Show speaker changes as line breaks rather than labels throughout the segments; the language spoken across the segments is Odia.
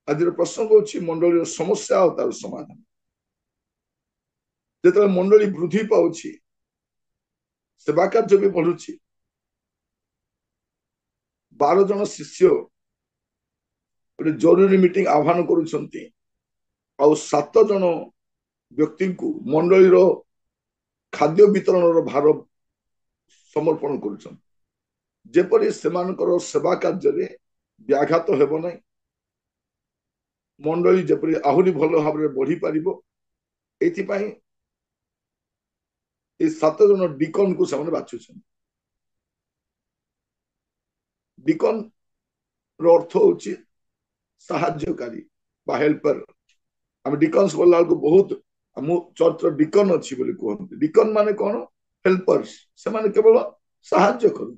आज प्रसंग होची मंडली समस्या और तार समाधान जो मंडली वृद्धि पाउछि सेवा कार्य भी बढ़ुछि 12 जन शिष्य गोटे जरूरी मीटिंग आह्वान करुछंती आ 7 जन व्यक्ति को मंडली खाद्य वितरण भार समर्पण करुछंती जेपरी सेमानकर सेवा कार्य रे व्याघात हेबो नै मंडली जेपरी आहुरी भल भाव में बढ़ी पारिबो एथि पई ए 7 जन डिकन को से बाछुछन डिकन रो अर्थ होची साहाय्यकारी बा हेल्पर हम डिकन्स बोला को बहुत हम चर्च डिकन अछि बोली कहते डिकन माने कोन हेल्पर्स से माने केवल साहाय्य करू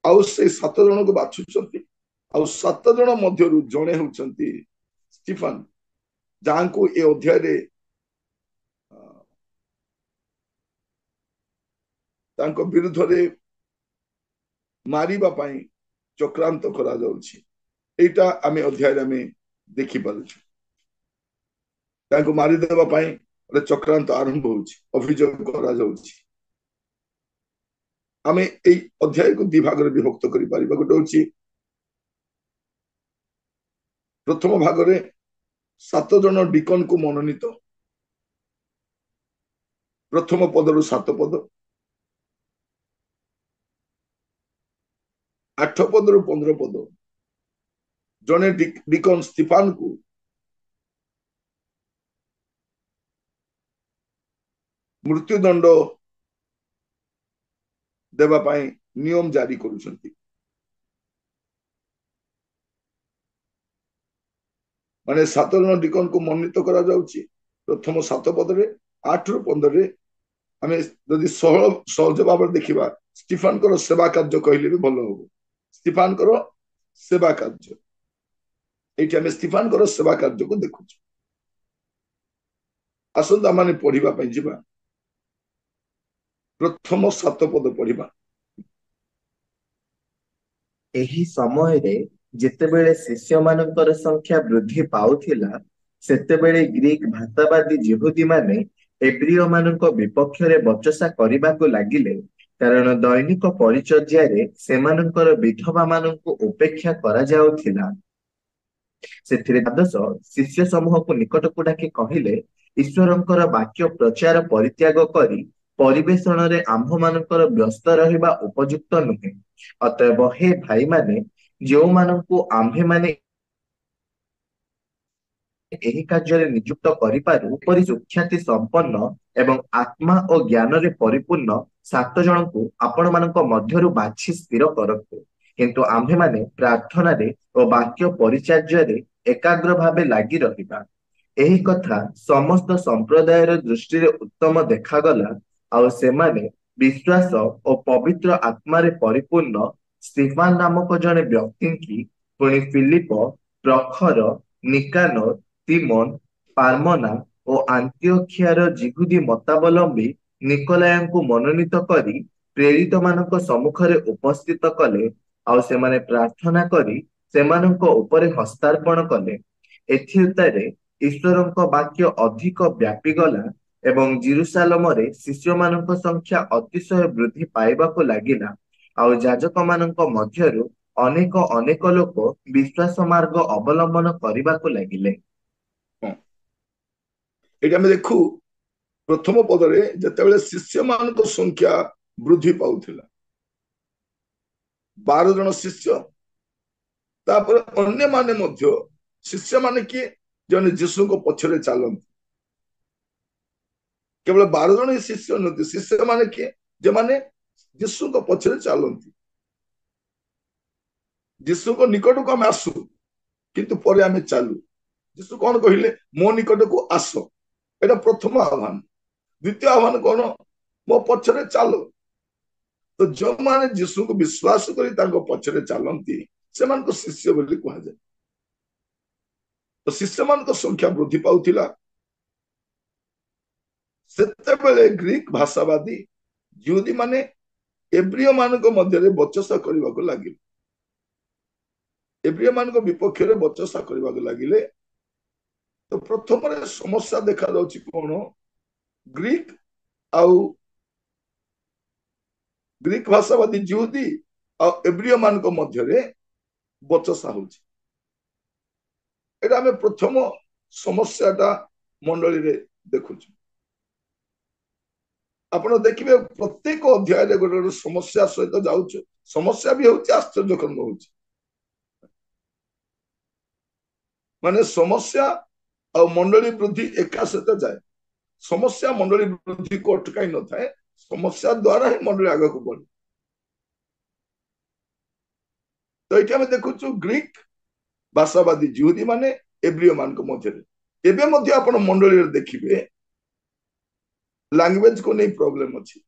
आउ से 7 जन को बाछुछंती आउ 7 जन मध्यरु जणे होचंती स्टीफन जहां को ए अध्याय रे तांको विरुद्ध रे मारिबा पई चक्रांत करा जाउछि एटा आमे अध्याय रे आमे देखि पारुछु तांको मारि देबा पई चक्रांत आरंभ होउछि अभियोग करा जाउछि आमे एई अध्याय को दिभाग रे विभक्त करि पारिबा गोटे होछि प्रथम भाग रे 7 जन डिकन को मनोनीत प्रथम पद रु 7 पद 8 पद रु 15 पद जने डिकन स्टीफान को मृत्युदंड देवा पाई नियम जारी करुछंती माने 7 जन डिकन को मनोनीत करा जाउछि प्रथम 7 पद रे 8 रु 15 रे हमें यदि सहज भाव देखा स्टीफान को सेवा कार्य कहले भी भल हो स्टीफान को सेवा कार्य ये आम स्टीफान को सेवा कार्य को देखु आसंता माने पढ़िबा पई जिबा प्रथम 7 पद पढ़िबा
एही समय रे जेतेबेले शिष्य मानकर संख्या वृद्धि पाउथिला सेतेबेले ग्रीक भाषावादी यहूदी माने एब्रियो मानक विपक्ष रे बचसा करिबाको लागिले कारण दैनिक परिचर्या रे सेमानकर विधवा मानक उपेक्षा करा जाउथिला सेथिरे द्वादश शिष्य समूह को निकट को डाकी कहिले ईश्वरंकर वाक्य प्रचार परित्याग करी परिवेषण रे आम्भ मानकर व्यस्त रहिबा उपयुक्त नुहे अतएव हे भाई माने जो मानकु आम्भे माने एही कार्य नियुक्त करिपारु परि सुख्याति संपन्न एवं आत्मा और ज्ञान रे परिपूर्ण 7 जन को आपण मानक मध्यरु बाछि स्थिर करतु किंतु आम्भे माने प्रार्थना रे और वाक्य परिचर्या रे एकाग्र भावे लागि रहिबा एही कथा समस्त संप्रदाय रे दृष्टि रे उत्तम देखागला और सेमाने विश्वास और पवित्र आत्मा रे परिपूर्ण स्टीफान नामक जने व्यक्ति की पुणी फिलिप प्रखर निकानर तिमोन पार्मना और आंतियोखियार जिहुदी मतावलंबी निकोलायन को मनोनीत करी प्रेरित मानक सम्मुख रे उपस्थित कले और सेमाने प्रार्थना करी सेमानक उपरे हस्तार्पण कले एथिउतारे ईश्वरक वाक्य अधिक व्यापी गला एवं जेरुसालेम रे शिष्य मानक संख्या अतिशय वृद्धि पाइबाको लागिला और याजक मानक मध्यरु अनेक अनेक लोक विश्वास मार्ग अवलंबन करबाको लागिले
एटा में देखु प्रथम पद रे जतेबेले शिष्य मानक संख्या वृद्धि पाउथिला 12 जन शिष्य तापर अन्य माने मध्य शिष्य माने कि जने यीशु को पछरे चालंती केवल 12 जन शिष्य नथि शिष्य माने कि जे माने यीशु को पछरे चालंती यीशु को निकट को हम आसु किंतु परे हमें चालू यीशु कौन कहले मो निकट को आस एटा प्रथम आह्वान द्वितीय आह्वान कौन मो पछरे चालो तो जो माने यीशु को विश्वास करी तांको पछरे चालंती से मान को शिष्य बोली कहा जाए तो शिष्य मान को संख्या वृद्धि पाउथिला सेतेबेले ग्रीक भाषावादी यहूदी माने एब्रियो मानक मध्य बचसा करने लगे एब्रिय मान विपक्ष में बचसा करने लगिले। तो प्रथम समस्या देखा जाउछि कोन ग्रीक आउ ग्रीक भाषावादी जिहुदी आ एब्रिय मान मध्य बचसा होछि। एटा हमें प्रथम समस्याटा मंडली रे देखुछु। आपण देखिबे प्रत्येक अध्याय रे गोटे समस्या सहित जाउछु। समस्या भी होछि, आश्चर्यजनक होछि। माने समस्या और मंडली वृद्धि एका सहित जाए। समस्या मंडली वृद्धि को अटकाई न थाए, समस्या द्वारा ही मंडली आगे को बढ़े। तो ये आम देखु ग्रीक भाषावादी जिहुदी माने एब्रिय मान मध्य एवं मध्य आप मंडली देखिए लैंग्वेज को नहीं प्रॉब्लम अच्छी।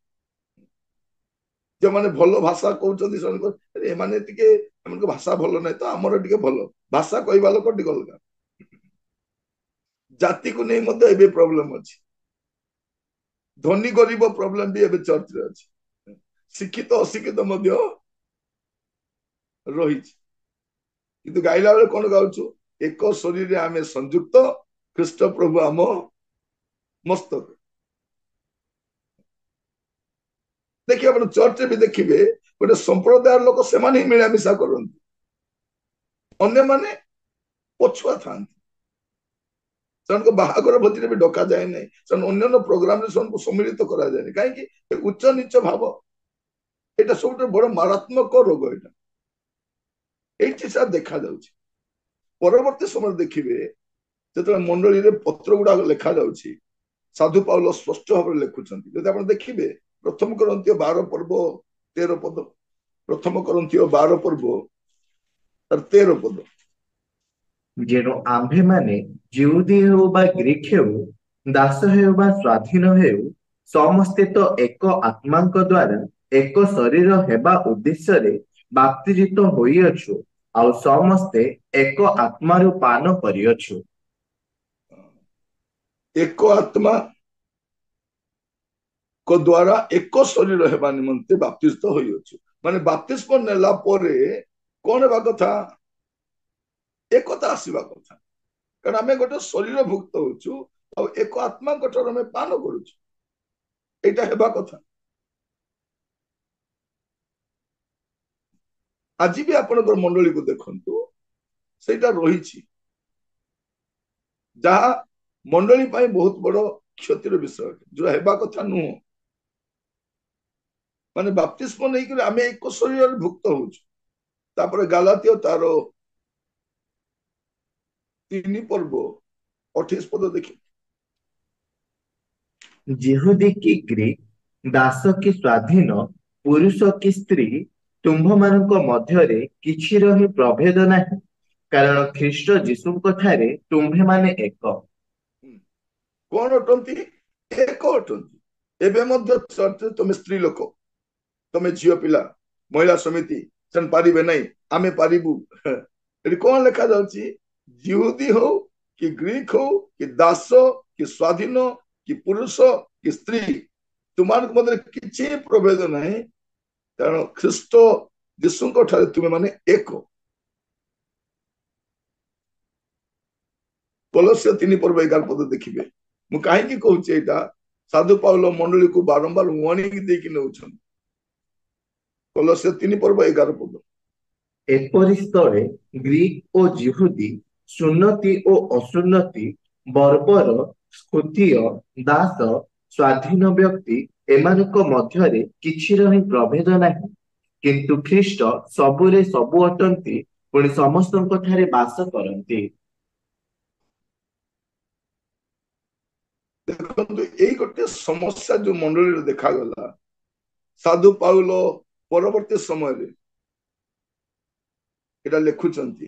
जो माने भल भाषा कहते भाषा भल ना तो आमर टे भल भाषा कहवा लोक टे अलग जाति को नहीं मध्य एबे प्रॉब्लम अच्छी। धनी गरीब प्रॉब्लम भी एबे चर्च रे अच्छी। शिक्षित अशिक्षित मध्य रही किंतु गाइला बेले कौन गाउछु एक शरीर आमे संयुक्त ख्रीष्ट प्रभु आम मस्तक। देखिए आप चर्च भी देखिए गोटे संप्रदाय लोक से मिलामिशा करती, अन्य माने पछुआ था बाहागर भोजी भी डका जाए ना, अन्य प्रोग्राम सम्मिलित करा जाए कहीं उच्च नीच भाव यहाँ सब बड़ मारात्मक रोग। यहाँ देखा जाउछि। परवर्ती समय देखिए जो मंडली रे पत्र गुड़ा लिखा जाउछि साधु पाउल स्पष्ट भाव लिखुछंती। जदि आपण देखिबे प्रथम करंथियो 12 पर्व 13 पद, प्रथम करंथियो 12 पर्व 13 पद।
जेणु आम्भे माने जिहुदी हेउ बा ग्रीक हेउ, दास हेउ बा स्वाधीन हेउ, समस्ते तो एक आत्मांक द्वारा एक शरीर हेबा उद्देश्य रे बाप्तिजित होइअछु, आउ समस्ते एक आत्मारु पान करिअछु।
एक आत्मा को द्वारा एक शरीर हेबा निमंते बाप्तिस्म होइअछु। माने बाप्तिस्म नेला परे कोन हेबा कथा एकता आसीबा कथा। कारण आमे गोटे शरीर भुक्त होछु और एक आत्मा गोटर में पान करूछु, एटा हेबा कथा। आज भी आपण मंडली को देखंतु सेटा रही जहा मंडली पाई बहुत बड़ क्षतिर विषय जो हेबा कथा नुह। माने बाप्तिस्म नहीं करे आमे एक शरीर भुक्त होछु। तापर गालातियो तार 3 पर्व 28 पद देखिए।
जिहुदी की ग्रीक, दास की स्वाधीन, पुरुष की स्त्री, तुम्भ मानक मध्यरे किछि रही प्रभेद नाही, कारण ख्रीष्ट जीशुଙ୍କ ठारे तुम्भे माने एक।
कौन अटंती एक अटंती। एबे मध्य चर्च तुम स्त्री लोक तुम झील पिला महिला समिति से पारे ना आमे पारिबू। कौन लिखा जाउछि जिहुदी हो कि ग्रीक हो कि दास कि स्वाधीन कि पुरुष कि स्त्री तुमान मध्य किछि प्रभेद नहीं, कारण ख्रीष्ट जीशुଙ୍କ ठारे तुमे माने एक। कोलोस्य 3 पर्व 11 पद देखिबे। मु कहीं कहूँ यहाँ साधु पाउल मंडली को बारंबार वार्निंग देकी नउछन। कोलोस्य 3 पर्व 11 पद।
एपरि स्थले ग्रीक और जिहुदी, सुन्नति और असुन्नति, बर्बर स्कुतीय, दास स्वाधीन व्यक्ति एमानक मध्यरे किछि रही प्रभेद नाही, किंतु ख्रीष्ट सबुरे सबु अटंती, पुଣି ସମସ୍ତଙ୍କ ଠାରେ ବାସ କରନ୍ତି।
देखंतु एई गोटे समस्या जो मंडली देखा गला साधु पाउल परवर्ती समय रे एटा लिखुचंती।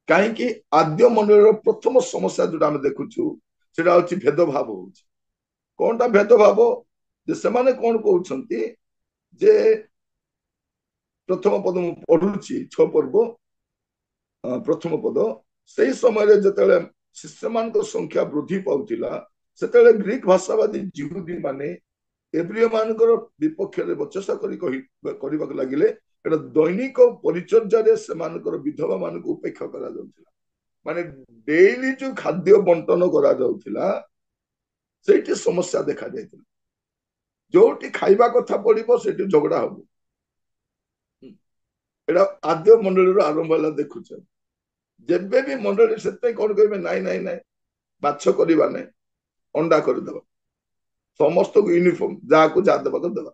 कहीं आद्य मंडल प्रथम समस्या जो आम देखुचु सेटा होछि भेदभाव होछि। कौनटा भेदभाव जे सेमाने कौन कहउछंती जे प्रथम पद मु पढुछि 6 पर्व प्रथम पद। से समय जतले शिष्य मान संख्या वृद्धि पाउथिला सेतले ग्रीक भाषावादी जिहुदी माने एब्रिय मानकर विपक्ष रे बचसा करी कहि करबाक लागिले ଏଟା ଦୈନିକ ପରିଚର୍ଯାରେ ସେମାନଙ୍କର ବିଧବା ମାନଙ୍କୁ ଉପେକ୍ଷା କରାଯାଉଥିଲା। ମାନେ ଡେଇଲି ଯୋଉ ଖାଦ୍ୟ ବଣ୍ଟନ କରାଯାଉଥିଲା ସେଇଠି ସମସ୍ୟା ଦେଖା ଯାଇଥିଲା। ଯୋଉଠି ଖାଇବା କଥା ପଡିବ ସେଠି ଝଗଡା ହବ। ଏଟା ଆଦ୍ୟ ମଣ୍ଡଳୀରୁ ଆରମ୍ଭ ହେଲା ଦେଖୁଛ। ଯେବେ ବି ମଣ୍ଡଳୀ ସେଥିପାଇଁ କଣ କହିବେ, ନାଇଁ ନାଇଁ ନାଇଁ ମାଛ କରିବା ନାଇଁ, ଅଣ୍ଡା କରିଦେବା, ସମସ୍ତଙ୍କୁ ୟୁନିଫର୍ମ, ଯାହାକୁ ଯାହା ଦେବାକୁ ଦେବା।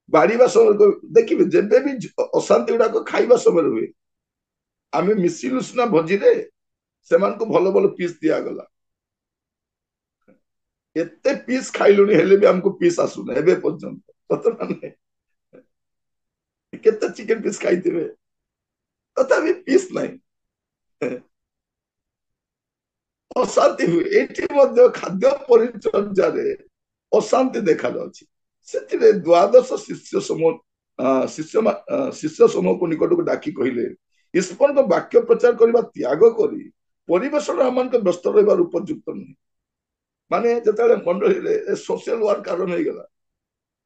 ବାଢିବା ସମୟରେ ଦେଖିବେ ଯେବେ ବି ଅଶାନ୍ତି ଗୁଡାକ ଖାଇବା ସମୟରେ ହୁଏ, ଆମେ ମିଶିଲୁ ସିନା ଭୋଜିରେ, ସେମାନଙ୍କୁ ଭଲ ଭଲ ପିସ୍ ଦିଆଗଲା, ଏତେ ପିସ୍ ଖାଇଲୁଣି ହେଲେ ବି ଆମକୁ ପିସ୍ ଆସୁନି ଏବେ ପର୍ଯ୍ୟନ୍ତ, ସତ ନା ନାହିଁ? କେତେ ଚିକେନ ପିସ୍ ଖାଇଥିବେ ତଥାପି ପିସ୍ ନାହିଁ, ଅଶାନ୍ତି ହୁଏ। ଏଠି ମଧ୍ୟ ଖାଦ୍ୟ ପରିଚର୍ଯାରେ ଅଶାନ୍ତି ଦେଖାଯାଉଛି। ସେଥିରେ ଦ୍ୱାଦଶ ଶିଷ୍ୟ ସମୂହକୁ ନିକଟକୁ ଡାକି କହିଲେ, ଈଶ୍ୱରଙ୍କ ବାକ୍ୟ ପ୍ରଚାର କରିବା ତ୍ୟାଗ କରି ପରିବେଷଣ ଆମମାନଙ୍କ ବ୍ୟସ୍ତ ରହିବାର ଉପଯୁକ୍ତ ନୁହେଁ। ମାନେ ଯେତେବେଳେ ମଣ୍ଡଳୀରେ ସୋସିଆଲ ୱାର୍କ ଆରମ୍ଭ ହେଇଗଲା,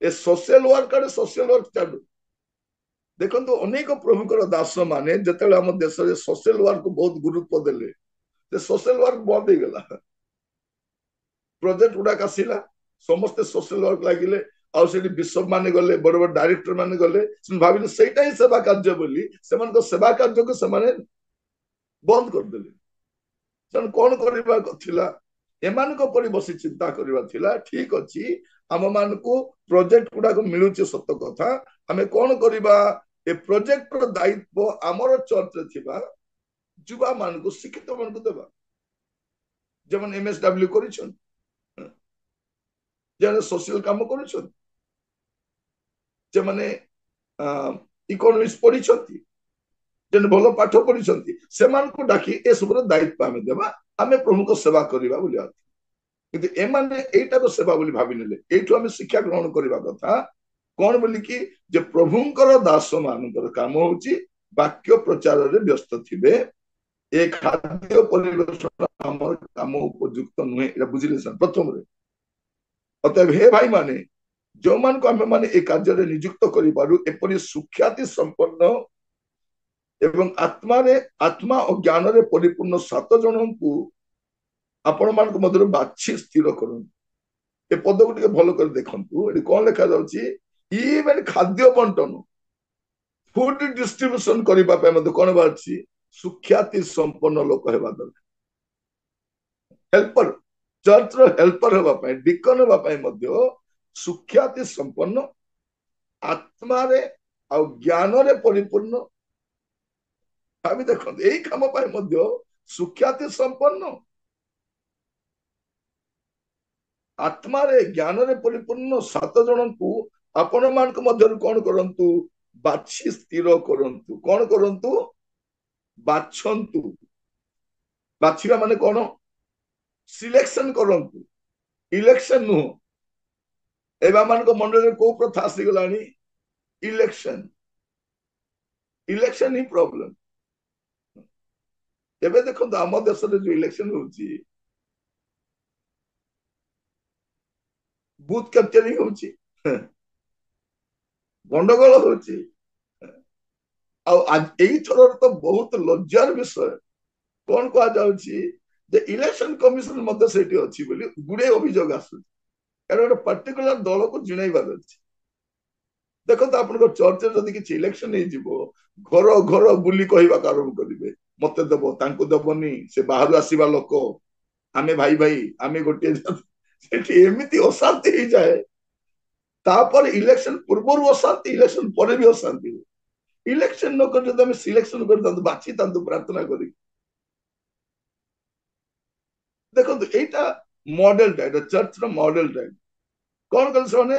ଏ ସୋସିଆଲ ୱାର୍କ ଆଡେ ସୋସିଆଲ ୱାର୍କ ଚାଲୁ। ଦେଖନ୍ତୁ ଅନେକ ପ୍ରଭୁଙ୍କର ଦାସ ମାନେ ଯେତେବେଳେ ଆମ ଦେଶରେ ସୋସିଆଲ ୱାର୍କକୁ ବହୁତ ଗୁରୁତ୍ୱ ଦେଲେ, ସେ ସୋସିଆଲ ୱାର୍କ ବନ୍ଦ ହେଇଗଲା। ପ୍ରୋଜେକ୍ଟ ଗୁଡାକ ଆସିଲା, ସମସ୍ତେ ସୋସିଆଲ ୱାର୍କ ଲାଗିଲେ, ଆଉ ସେଠି ବିଶପ ମାନେ ଗଲେ, ବଡ ବଡ ଡାଇରେକ୍ଟର ମାନେ ଗଲେ, ସେମାନେ ଭାବିଲେ ସେଇଟା ହିଁ ସେବା କାର୍ଯ୍ୟ ବୋଲି, ସେମାନଙ୍କ ସେବା କାର୍ଯ୍ୟକୁ ସେମାନେ ବନ୍ଦ କରିଦେଲେ। ସେମାନେ କଣ କରିବା ଥିଲା, ଏମାନଙ୍କ ଉପରେ ବସି ଚିନ୍ତା କରିବା ଥିଲା, ଠିକ ଅଛି ଆମ ମାନଙ୍କୁ ପ୍ରୋଜେକ୍ଟ ଗୁଡାକ ମିଳୁଛି ସତ କଥା, ଆମେ କଣ କରିବା, ଏ ପ୍ରୋଜେକ୍ଟର ଦାୟିତ୍ୱ ଆମର ଚର୍ଚ୍ଚରେ ଥିବା ଯୁବା ମାନଙ୍କୁ, ଶିକ୍ଷିତ ମାନଙ୍କୁ ଦେବା, ଯେମାନେ MSW କରିଛନ୍ତି, ଯେମାନେ ସୋସିଆଲ କାମ କରୁଛନ୍ତି, ଯେମାନେ ଇକୋନୋମିକ୍ସ ପଢିଛନ୍ତି, ଯେମାନେ ଭଲ ପାଠ ପଢିଛନ୍ତି, ସେମାନଙ୍କୁ ଡାକି ଏସବୁର ଦାୟିତ୍ୱ ଆମେ ଦେବା, ଆମେ ପ୍ରଭୁଙ୍କ ସେବା କରିବା ବୋଲି। କିନ୍ତୁ ଏମାନେ ଏଇଟାକୁ ସେବା ବୋଲି ଭାବିନେଲେ। ଏଇଠୁ ଆମେ ଶିକ୍ଷା ଗ୍ରହଣ କରିବା କଥା କଣ ବୋଲିକି, ଯେ ପ୍ରଭୁଙ୍କର ଦାସ ମାନଙ୍କର କାମ ହଉଛି ବାକ୍ୟ ପ୍ରଚାରରେ ବ୍ୟସ୍ତ ଥିବେ, ଏ ଖାଦ୍ୟ ପରିବେଷଣ ଆମର କାମ ଉପଯୁକ୍ତ ନୁହେଁ, ଏଇଟା ବୁଝିଲେ ସାର୍ ପ୍ରଥମରେ। ଅତଏବ ହେ ଭାଇ ମାନେ, ଯୋଉମାନଙ୍କୁ ଆମେ ମାନେ ଏ କାର୍ଯ୍ୟରେ ନିଯୁକ୍ତ କରିପାରୁ, ଏପରି ସୁଖ୍ୟାତି ସମ୍ପନ୍ନ ଏବଂ ଆତ୍ମା ଓ ଜ୍ଞାନରେ ପରିପୂର୍ଣ୍ଣ 7 ଜଣଙ୍କୁ ଆପଣ ମାନଙ୍କ ମଧ୍ୟରୁ ବାଛି ସ୍ଥିର କରନ୍ତୁ। ଏ ପଦକୁ ଟିକେ ଭଲ କରି ଦେଖନ୍ତୁ, ଏଠି କଣ ଲେଖା ଯାଉଛି, ଇଭେନ ଖାଦ୍ୟ ବଣ୍ଟନ, ଫୁଡ ଡିଷ୍ଟ୍ରିବ୍ୟୁସନ କରିବା ପାଇଁ ମଧ୍ୟ କଣ ବାହାରିଛି, ସୁଖ୍ୟାତି ସମ୍ପନ୍ନ ଲୋକ ହେବା ଦରକାର। ହେଲ୍ପର, ଚର୍ଚ୍ଚର ହେଲ୍ପର ହେବା ପାଇଁ, ଡିକନ ହେବା ପାଇଁ ମଧ୍ୟ ସୁଖ୍ୟାତି ସମ୍ପନ୍ନ, ଆତ୍ମାରେ ଆଉ ଜ୍ଞାନରେ ପରିପୂର୍ଣ୍ଣ। ଭାବି ଦେଖନ୍ତୁ, ଏଇ କାମ ପାଇଁ ମଧ୍ୟ ସୁଖ୍ୟାତି ସମ୍ପନ୍ନ, ଆତ୍ମାରେ ଜ୍ଞାନରେ ପରିପୂର୍ଣ୍ଣ 7 ଜଣଙ୍କୁ ଆପଣ ମାନଙ୍କ ମଧ୍ୟରୁ କଣ କରନ୍ତୁ, ବାଛି ସ୍ଥିର କରନ୍ତୁ। କଣ କରନ୍ତୁ, ବାଛନ୍ତୁ। ବାଛିବା ମାନେ କଣ, ସିଲେକ୍ସନ କରନ୍ତୁ, ଇଲେକ୍ସନ ନୁହଁ। ଏବେ ମାନଙ୍କ ମଣ୍ଡଳରେ କୋଉ ପ୍ରଥା ଆସିଗଲାଣି, ଇଲେକ୍ସନ। ଇଲେକ୍ସନ ହିଁ ପ୍ରୋବ୍ଲେମ। ଏବେ ଦେଖନ୍ତୁ ଆମ ଦେଶରେ ଯୋଉ ଇଲେକ୍ସନ ହଉଛି, ବୁଥ କ୍ୟାପଚରିଂ ହଉଛି, ଗଣ୍ଡଗୋଳ ହଉଛି। ଆଉ ଏଇଥରର ତ ବହୁତ ଲଜ୍ଜାର ବିଷୟ, କଣ କୁହାଯାଉଛି, ଯେ ଇଲେକ୍ସନ କମିଶନ ମଧ୍ୟ ସେଇଠି ଅଛି ବୋଲି ଗୁଡେ ଅଭିଯୋଗ ଆସୁଛି। କାରଣ ଗୋଟେ ପର୍ଟିକୁଲାର ଦଳକୁ ଜିଣେଇବାର ଅଛି। ଦେଖନ୍ତୁ ଆପଣଙ୍କ ଚର୍ଚ୍ଚରେ ଯଦି କିଛି ଇଲେକ୍ସନ ହେଇଯିବ, ଘର ଘର ବୁଲି କହିବାକୁ ଆରମ୍ଭ କରିବେ, ମତେ ଦେବ, ତାଙ୍କୁ ଦେବନି, ସେ ବାହାରୁ ଆସିବା ଲୋକ, ଆମେ ଭାଇ ଭାଇ, ଆମେ ଗୋଟିଏ। ସେଠି ଏମିତି ଅଶାନ୍ତି ହେଇଯାଏ। ତାପରେ ଇଲେକ୍ସନ ପୂର୍ବରୁ ଅଶାନ୍ତି, ଇଲେକ୍ସନ ପରେ ବି ଅଶାନ୍ତି। ଇଲେକ୍ସନ ନ କରି ଯଦି ଆମେ ସିଲେକ୍ସନ କରିଥାନ୍ତୁ, ବାଛିଥାନ୍ତୁ ପ୍ରାର୍ଥନା କରି। ଦେଖନ୍ତୁ ଏଇଟା ମଡେଲଟା, ଏଇଟା ଚର୍ଚ୍ଚର ମଡେଲଟା। କଣ କଲେ ସେମାନେ,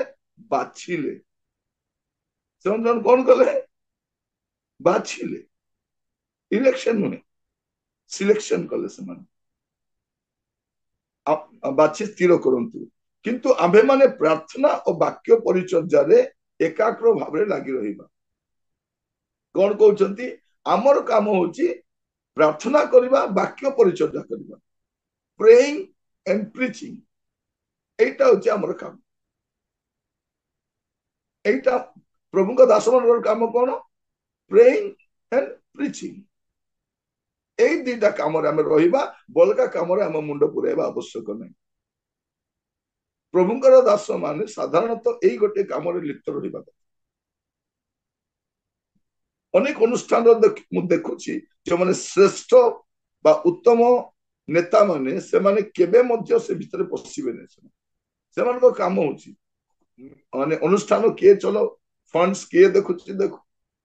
ବାଛିଲେ। ସେମାନେ କଣ କଲେ, ବାଛିଲେ, ଇଲେକ୍ସନ ନୁହେଁ, ସିଲେକ୍ସନ କଲେ। ସେମାନେ ବାଛି ସ୍ଥିର କରନ୍ତୁ। କିନ୍ତୁ ଆମ୍ଭେମାନେ ପ୍ରାର୍ଥନା ଓ ବାକ୍ୟ ପରିଚର୍ଯାରେ ଏକାଗ୍ର ଭାବରେ ଲାଗି ରହିବା। କଣ କହୁଛନ୍ତି, ଆମର କାମ ହଉଛି ପ୍ରାର୍ଥନା କରିବା, ବାକ୍ୟ ପରିଚର୍ଯା କରିବା, ପ୍ରେଇଂ ଏଣ୍ଡ ପ୍ରିଚିଂ, এইটা হচ্ছে ଆମର କାମ। এইটা ପ୍ରଭୁଙ୍କ ଦାସମାନଙ୍କର କାମ କଣ? ପ୍ରେଇଂ ଏଣ୍ଡ ପ୍ରିଚିଂ। ଏଇ ଦିଟା କାମରେ ଆମେ ରହିବା, ବଲକା କାମରେ ଆମ ମୁଣ୍ଡ ପୁରାଇବା ଆବଶ୍ୟକ ନାହିଁ। ପ୍ରଭୁଙ୍କର ଦାସ ମାନେ ସାଧାରଣତଃ ଏଇ ଗୋଟେ କାମରେ ଲିପ୍ତ ରହିବା କଥା। ଅନେକ ଅନୁଷ୍ଠାନରେ ମୁଁ ଦେଖୁଛି ଯେଉଁମାନେ ଶ୍ରେଷ୍ଠ ବା ଉତ୍ତମ ନେତା ମାନେ, ସେମାନେ କେବେ ମଧ୍ୟ ସେ ଭିତରେ ପଶିବେନି। ସେମାନଙ୍କ କାମ ହଉଛି ମାନେ ଅନୁଷ୍ଠାନ କିଏ ଚଲାଉ, ଫଣ୍ଡସ କିଏ ଦେଖୁଛି ଦେଖୁ,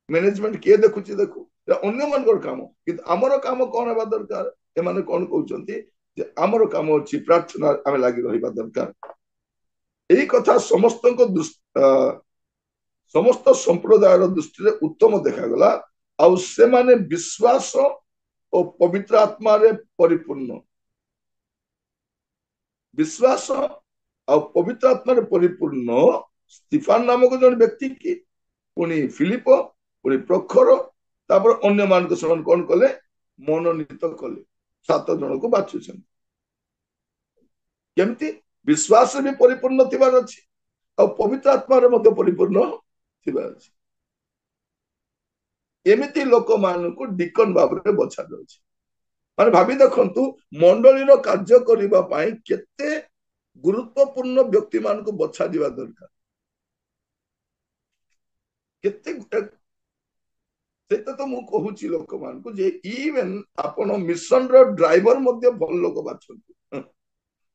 ମ୍ୟାନେଜମେଣ୍ଟ କିଏ ଦେଖୁଛି ଦେଖୁ, ଅନ୍ୟମାନଙ୍କର କାମ। କିନ୍ତୁ ଆମର କାମ କଣ ହେବା ଦରକାର? ଏମାନେ କଣ କହୁଛନ୍ତି ଯେ ଆମର କାମ ଅଛି ପ୍ରାର୍ଥନା, ଆମେ ଲାଗି ରହିବା ଦରକାର। ଏଇ କଥା ସମସ୍ତ ସମ୍ପ୍ରଦାୟର ଦୃଷ୍ଟିରେ ଉତ୍ତମ ଦେଖାଗଲା। ଆଉ ସେମାନେ ବିଶ୍ୱାସ ଓ ପବିତ୍ର ଆତ୍ମାରେ ପରିପୂର୍ଣ୍ଣ, ବିଶ୍ୱାସ ଆଉ ପବିତ୍ର ଆତ୍ମାରେ ପରିପୂର୍ଣ୍ଣ ସ୍ତିଫାନ ନାମକ ଜଣେ ବ୍ୟକ୍ତି କି, ପୁଣି ଫିଲିପ, ପୁଣି ପ୍ରଖର, ତାପରେ ଅନ୍ୟମାନଙ୍କୁ ସେମାନେ କଣ କଲେ? ମନୋନୀତ କଲେ। 7 ଜଣକୁ ବାଛୁଛନ୍ତି। କେମିତି? ବିଶ୍ୱାସରେ ବି ପରିପୂର୍ଣ୍ଣ ଥିବାର ଅଛି, ଆଉ ପବିତ୍ର ଆତ୍ମାରେ ମଧ୍ୟ ପରିପୂର୍ଣ୍ଣ ଥିବାର ଅଛି। ଏମିତି ଲୋକମାନଙ୍କୁ ଡିକନ ଭାବରେ ବଛା ଯାଉଛି। ମାନେ ଭାବି ଦେଖନ୍ତୁ, ମଣ୍ଡଳୀର କାର୍ଯ୍ୟ କରିବା ପାଇଁ କେତେ ଗୁରୁତ୍ୱପୂର୍ଣ୍ଣ ବ୍ୟକ୍ତି ମାନଙ୍କୁ ବଛା ଯିବା ଦରକାର। କେତେ ସେଟା ତ ମୁଁ କହୁଛି ଲୋକମାନଙ୍କୁ ଯେ ଇଭେନ ଆପଣ ମିଶନର ଡ୍ରାଇଭର ମଧ୍ୟ ଭଲ ଲୋକ ବାଛନ୍ତି।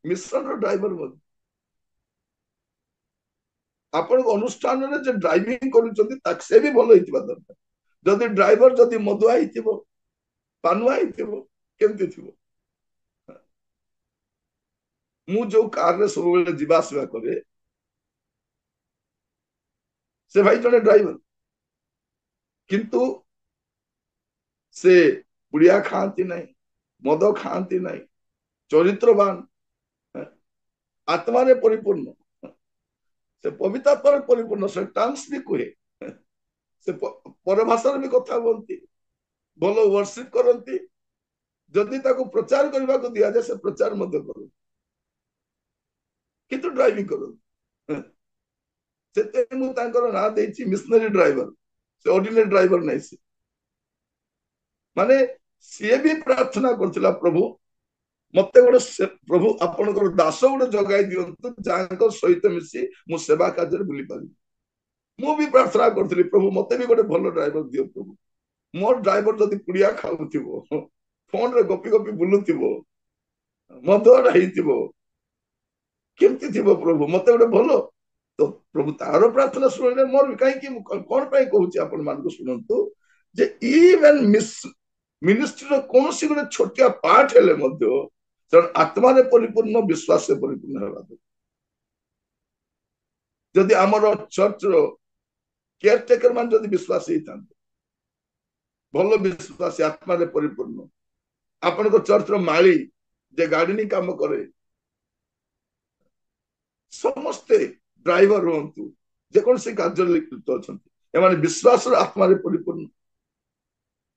ମିଶନର ଡ୍ରାଇଭର ମଧ୍ୟ, ଆପଣଙ୍କ ଅନୁଷ୍ଠାନରେ ଯେ ଡ୍ରାଇଭିଂ କରୁଛନ୍ତି ସେ ବି ଭଲ ହେଇଥିବା ଦରକାର। ଯଦି ଡ୍ରାଇଭର ଯଦି ମଦୁଆ ହେଇଥିବ, ପାନୁଆ ହେଇଥିବ, କେମିତି ଥିବ? ମୁଁ ଯୋଉ କାରରେ ସବୁବେଳେ ଯିବା ଆସିବା କରେ, ସେ ଭାଇ ଜଣେ ଡ୍ରାଇଭର, କିନ୍ତୁ ସେ ପୁଡ଼ିଆ ଖାଆନ୍ତି ନାହିଁ, ମଦ ଖାଆନ୍ତି ନାହିଁ, ଚରିତ୍ରବାନ, ଆତ୍ମାରେ ପରିପୂର୍ଣ୍ଣ, ସେ ପବିତ୍ର ଆତ୍ମାରେ ପରିପୂର୍ଣ୍ଣ। ସେ ଟାନ୍ସ ବି କୁହେ, ସେ ପରଭାଷାରେ ବି କଥା ହୁଅନ୍ତି, ଭଲ ୱର୍ସିପ କରନ୍ତି। ଯଦି ତାକୁ ପ୍ରଚାର କରିବାକୁ ଦିଆଯାଏ ସେ ପ୍ରଚାର ମଧ୍ୟ କରନ୍ତି, କିନ୍ତୁ ଡ୍ରାଇଭିଂ କରନ୍ତି। ସେଥିପାଇଁ ମୁଁ ତାଙ୍କର ନାଁ ଦେଇଛି ମିଶନାରୀ ଡ୍ରାଇଭର। ସେ ଅର୍ଡିନାରୀ ଡ୍ରାଇଭର ନାହିଁ। ସେ ମାନେ ସିଏ ବି ପ୍ରାର୍ଥନା କରୁଥିଲା, ପ୍ରଭୁ ମତେ ଗୋଟେ ପ୍ରଭୁ ଆପଣଙ୍କର ଦାସ ଗୋଟେ ଜଗାଇ ଦିଅନ୍ତୁ ଯାହାଙ୍କ ସହିତ ମିଶି ମୁଁ ସେବା କାର୍ଯ୍ୟରେ ବୁଲି ପାରିବି। ମୁଁ ବି ପ୍ରାର୍ଥନା କରୁଥିଲି, ପ୍ରଭୁ ମତେ ବି ଗୋଟେ ଭଲ ଡ୍ରାଇଭର ଦିଅ ପ୍ରଭୁ। ମୋର ଡ୍ରାଇଭର ଯଦି ପୁଡ଼ିଆ ଖାଉଥିବ, ଫୋନରେ ଗପି ଗପି ବୁଲୁଥିବ, ମଦୁଆଟା ହେଇଥିବ, କେମିତି ଥିବ ପ୍ରଭୁ? ମତେ ଗୋଟେ ଭଲ। ତ ପ୍ରଭୁ ତାର ପ୍ରାର୍ଥନା ଶୁଣିଲେ ମୋର ବି। କାହିଁକି? ମୁଁ କଣ ପାଇଁ କହୁଛି ଆପଣ ମାନଙ୍କୁ ଶୁଣନ୍ତୁ, ଯେ ଇଭେନ ମିନିଷ୍ଟ୍ରିର କୌଣସି ଗୋଟେ ଛୋଟିଆ ପାର୍ଟ ହେଲେ ମଧ୍ୟ ଆତ୍ମାରେ ପରିପୂର୍ଣ୍ଣ, ବିଶ୍ୱାସରେ ପରିପୂର୍ଣ୍ଣ ହେବା ଦରକାର। ଯଦି ଆମର ଚର୍ଚ୍ଚର କେୟାର ଟେକର ମାନେ ଯଦି ବିଶ୍ୱାସୀ ହେଇଥାନ୍ତେ, ଭଲ ବିଶ୍ୱାସୀ, ଆତ୍ମାରେ ପରିପୂର୍ଣ୍ଣ, ଆପଣଙ୍କ ଚର୍ଚ୍ଚର ମାଳି ଯେ ଗାର୍ଡେନିଂ କାମ କରେ, ସମସ୍ତେ ଡ୍ରାଇଭର ହୁଅନ୍ତୁ, ଯେକୌଣସି କାର୍ଯ୍ୟରେ ଲିପ୍ତ ଅଛନ୍ତି, ଏମାନେ ବିଶ୍ୱାସର ଆତ୍ମାରେ ପରିପୂର୍ଣ୍ଣ।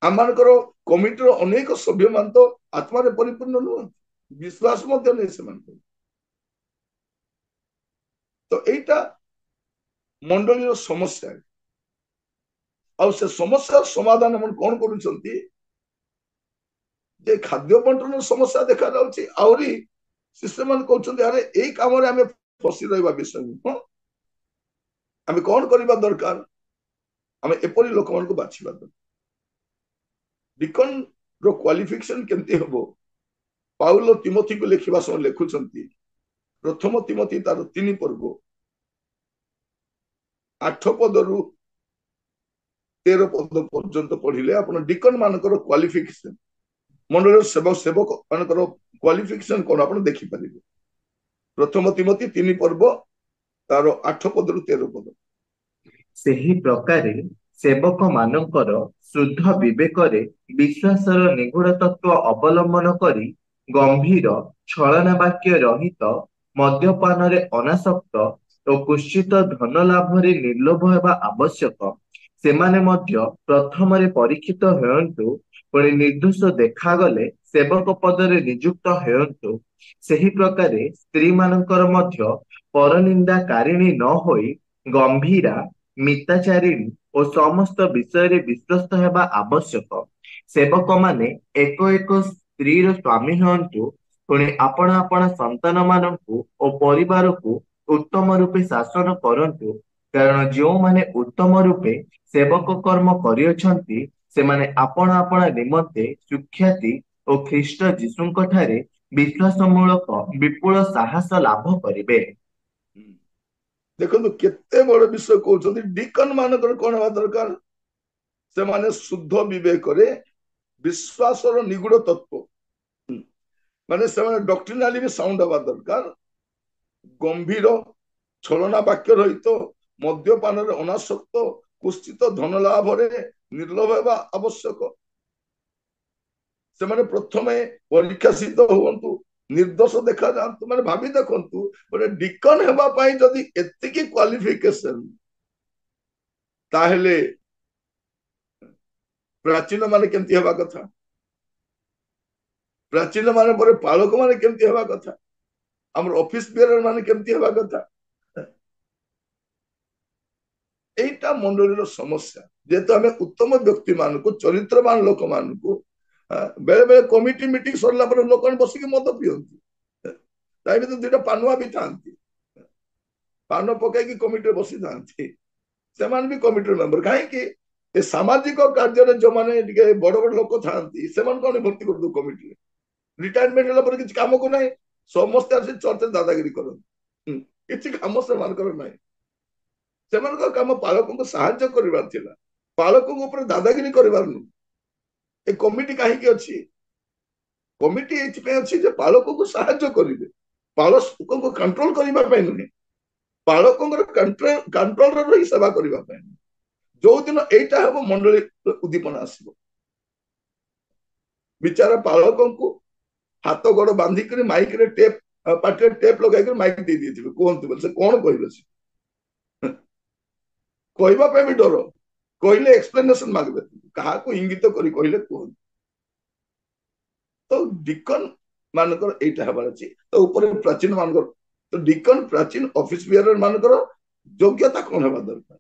ଆମମାନଙ୍କର କମିଟିର ଅନେକ ସଭ୍ୟ ମାନେ ତ ଆତ୍ମାରେ ପରିପୂର୍ଣ୍ଣ ନୁହନ୍ତି, ବିଶ୍ୱାସ ମଧ୍ୟ ନେଇ ସେମାନଙ୍କୁ। ତ ଏଇଟା ମଣ୍ଡଳୀର ସମସ୍ୟା। ଆଉ ସେ ସମସ୍ୟାର ସମାଧାନ ଏମାନେ କଣ କରୁଛନ୍ତି? ଯେ ଖାଦ୍ୟ ବଣ୍ଟନ ସମସ୍ୟା ଦେଖାଯାଉଛି, ଆହୁରି ଶିଷ୍ୟମାନେ କହୁଛନ୍ତି ଆରେ ଏଇ କାମରେ ଆମେ ଫସି ରହିବା ବିଷୟ ନୁହଁ, ଆମେ କଣ କରିବା ଦରକାର? ଆମେ ଏପରି ଲୋକମାନଙ୍କୁ ବାଛିବା ଦରକାର। ଡିକନ ର କ୍ୱାଲିଫିକେସନ କେମିତି ହବ? ପାଉଲ ତିମୋଥୀକୁ ଲେଖିବା ସମୟ ଲେଖୁଛନ୍ତି, ପ୍ରଥମ ତିମୋଥୀ ତାର 3 ପର୍ବ 8 ପଦରୁ 13 ପଦ ପର୍ଯ୍ୟନ୍ତ ପଢିଲେ ଆପଣ ଡିକନ ମାନଙ୍କର କ୍ୱାଲିଫିକେସନ, ମଣ୍ଡଳୀର ସେବକ ମାନଙ୍କର କ୍ୱାଲିଫିକେସନ କଣ ଆପଣ ଦେଖିପାରିବେ। ପ୍ରଥମ ତିମୋଥୀ 3 ପର୍ବ ତାର 8 ପଦରୁ 13 ପଦ।
ସେହି ପ୍ରକାରେ ସେବକ ମାନଙ୍କର ଶୁଦ୍ଧ ବିବେକରେ ବିଶ୍ୱାସର ନିଗୁଢ ତତ୍ତ୍ୱ ଅବଲମ୍ବନ କରି ଗମ୍ଭୀର ଛଳନା ବାକ୍ୟ ରହିତ, ମଦ୍ୟପାନରେ ଅନାସକ୍ତ ଓ କୁଶ୍ଚିତ ଧନ ଲାଭରେ ନିର୍ଲୋଭ ହେବା ଆବଶ୍ୟକ। ସେମାନେ ମଧ୍ୟ ପ୍ରଥମରେ ପରୀକ୍ଷିତ ହେଉନ୍ତୁ, ପୁଣି ନିର୍ଦ୍ଦୋଷ ଦେଖାଗଲେ ସେବକ ପଦରେ ନିଯୁକ୍ତ ହେଉନ୍ତୁ। ସେହି ପ୍ରକାରେ ସ୍ତ୍ରୀ ମାନଙ୍କର ମଧ୍ୟ ପରନିନ୍ଦାକାରିଣୀ ନ ହୋଇ ଗମ୍ଭୀରା, ମିତାଚାରିଣୀ ଓ ସମସ୍ତ ବିଷୟରେ ବିଶ୍ୱସ୍ତ ହେବା ଆବଶ୍ୟକ। ସେବକମାନେ ଏକ ଏକ ସ୍ତ୍ରୀର ସ୍ୱାମୀ ହୁଅନ୍ତୁ, ପୁଣି ଆପଣ ଆପଣ ସନ୍ତାନ ମାନଙ୍କୁ ଓ ପରିବାରକୁ ଉତ୍ତମ ରୂପେ ଶାସନ କରନ୍ତୁ, କାରଣ ଯେଉଁମାନେ ଉତ୍ତମ ରୂପେ ସେବକ କର୍ମ କରିଅଛନ୍ତି ସେମାନେ ଆପଣା ଆପଣା ନିମନ୍ତେ ସୁଖ୍ୟାତି ଓ ଖ୍ରୀଷ୍ଟ ଯୀଶୁଙ୍କ ଠାରେ ବିଶ୍ୱାସ ମୂଳକ ବିପୁଳ ସାହସ ଲାଭ କରିବେ।
ଦେଖନ୍ତୁ କେତେ ବଡ ବିଷୟ କହୁଛନ୍ତି। ଡିକନ ମାନଙ୍କର କଣ ହେବା ଦରକାର? ସେମାନେ ଶୁଦ୍ଧ ବିବେକରେ ବିଶ୍ୱାସର ନିଗୁଡ ତତ୍ଵ, ମାନେ ସେମାନେ ଡକ୍ଟ୍ରିନାଲି ବି ସାଉଣ୍ଡ ହେବା ଦରକାର। ଗମ୍ଭୀର ଛଳନା ବାକ୍ୟ ରହିତ, ମଦ୍ୟପାନରେ ଅନାସକ୍ତ, କୁଶ୍ଚିତ ଧନ ଲାଭରେ ନିର୍ଲୋଭ ହେବା ଆବଶ୍ୟକ। ସେମାନେ ପ୍ରଥମେ ପରୀକ୍ଷାସିତ ହୁଅନ୍ତୁ, ନିର୍ଦ୍ଦୋଷ ଦେଖାଯାଆନ୍ତୁ। ମାନେ ଭାବି ଦେଖନ୍ତୁ, ଗୋଟେ ଡିକନ ହେବା ପାଇଁ ଯଦି ଏତିକି କ୍ୱାଲିଫିକେସନ, ତାହେଲେ ପ୍ରାଚୀନ ମାନେ କେମିତି ହେବା କଥା? ପ୍ରାଚୀନ ମାନେ ପରେ ପାଳକ ମାନେ କେମିତି ହେବା କଥା? ଆମର ଅଫିସ ବିୟରର ମାନେ କେମିତି ହେବା କଥା? এইটা ମଣ୍ଡଳୀର ସମସ୍ୟା। ଯେହେତୁ ଆମେ ଉତ୍ତମ ବ୍ୟକ୍ତି ମାନଙ୍କୁ, ଚରିତ୍ରବାନ ଲୋକମାନଙ୍କୁ ବେଳେ ବେଳେ କମିଟି ମିଟିଂ ସରିଲା ପରେ ଲୋକମାନେ ବସିକି ମଦ ପିଅନ୍ତି, ତା ଭିତରେ ଦୁଇଟା ପାନୁଆ ବି ଥାନ୍ତି, ପାନ ପକାଇକି କମିଟିରେ ବସିଥାନ୍ତି। ସେମାନେ ବି କମିଟିର ମେମ୍ବର। କାହିଁକି? ଏ ସାମାଜିକ କାର୍ଯ୍ୟରେ ଯୋଉମାନେ ଟିକେ ବଡ ବଡ ଲୋକ ଥାନ୍ତି ସେମାନଙ୍କୁ ଆମେ ଭର୍ତ୍ତି କରିଦଉ କମିଟିରେ। ରିଟାୟାରମେଣ୍ଟ ହେଲା ପରେ କିଛି କାମକୁ ନାହିଁ, ସମସ୍ତେ ଆସି ଚର୍ଚ୍ଚରେ ଦାଦାଗିରି କରନ୍ତି। କିଛି କାମ ସେମାନଙ୍କର ନାହିଁ। ସେମାନଙ୍କ କାମ ପାଳକଙ୍କୁ ସାହାଯ୍ୟ କରିବାର ଥିଲା, ପାଳକଙ୍କ ଉପରେ ଦାଦାଗିରି କରିବାର ନୁହେଁ। ଏ କମିଟି କାହିଁକି ଅଛି? କମିଟି ଏଇଥିପାଇଁ ଅଛି ଯେ ପାଳକଙ୍କୁ ସାହାଯ୍ୟ କରିବେ, ପାଳକଙ୍କୁ କଣ୍ଟ୍ରୋଲ କରିବା ପାଇଁ ନୁହେଁ, ପାଳକଙ୍କର କଣ୍ଟ୍ରୋଲରେ ରହି ସେବା କରିବା ପାଇଁ। ଯୋଉଦିନ ଏଇଟା ହବ ମଣ୍ଡଳୀ ଉଦ୍ଦୀପନା ଆସିବ। ବିଚାରା ପାଳକଙ୍କୁ ହାତ ଗୋଡ ବାନ୍ଧିକରି ମାଇକରେ ଟେପ, ପାଟିରେ ଟେପ ଲଗାଇକରି ମାଇକ ଦେଇ ଦେଇଥିବେ, କୁହନ୍ତୁ ବୋଲି। ସେ କଣ କହିବେ? ସେ କହିବା ପାଇଁ ବି ଡର, କହିଲେ ଏକ୍ସପ୍ଲେନେସନ ମାଗିବେ, କାହାକୁ ଇଙ୍ଗିତ କରି କହିଲେ କୁହନ୍ତୁ। ତ ଡିକନ ମାନଙ୍କର ଏଇଟା ହେବାର ଅଛି। ତ ଉପରେ ପ୍ରାଚୀନ ମାନଙ୍କର, ତ ଡିକନ ପ୍ରାଚୀନ ଅଫିସ ବିୟରର ମାନଙ୍କର ଯୋଗ୍ୟତା କଣ ହେବା ଦରକାର?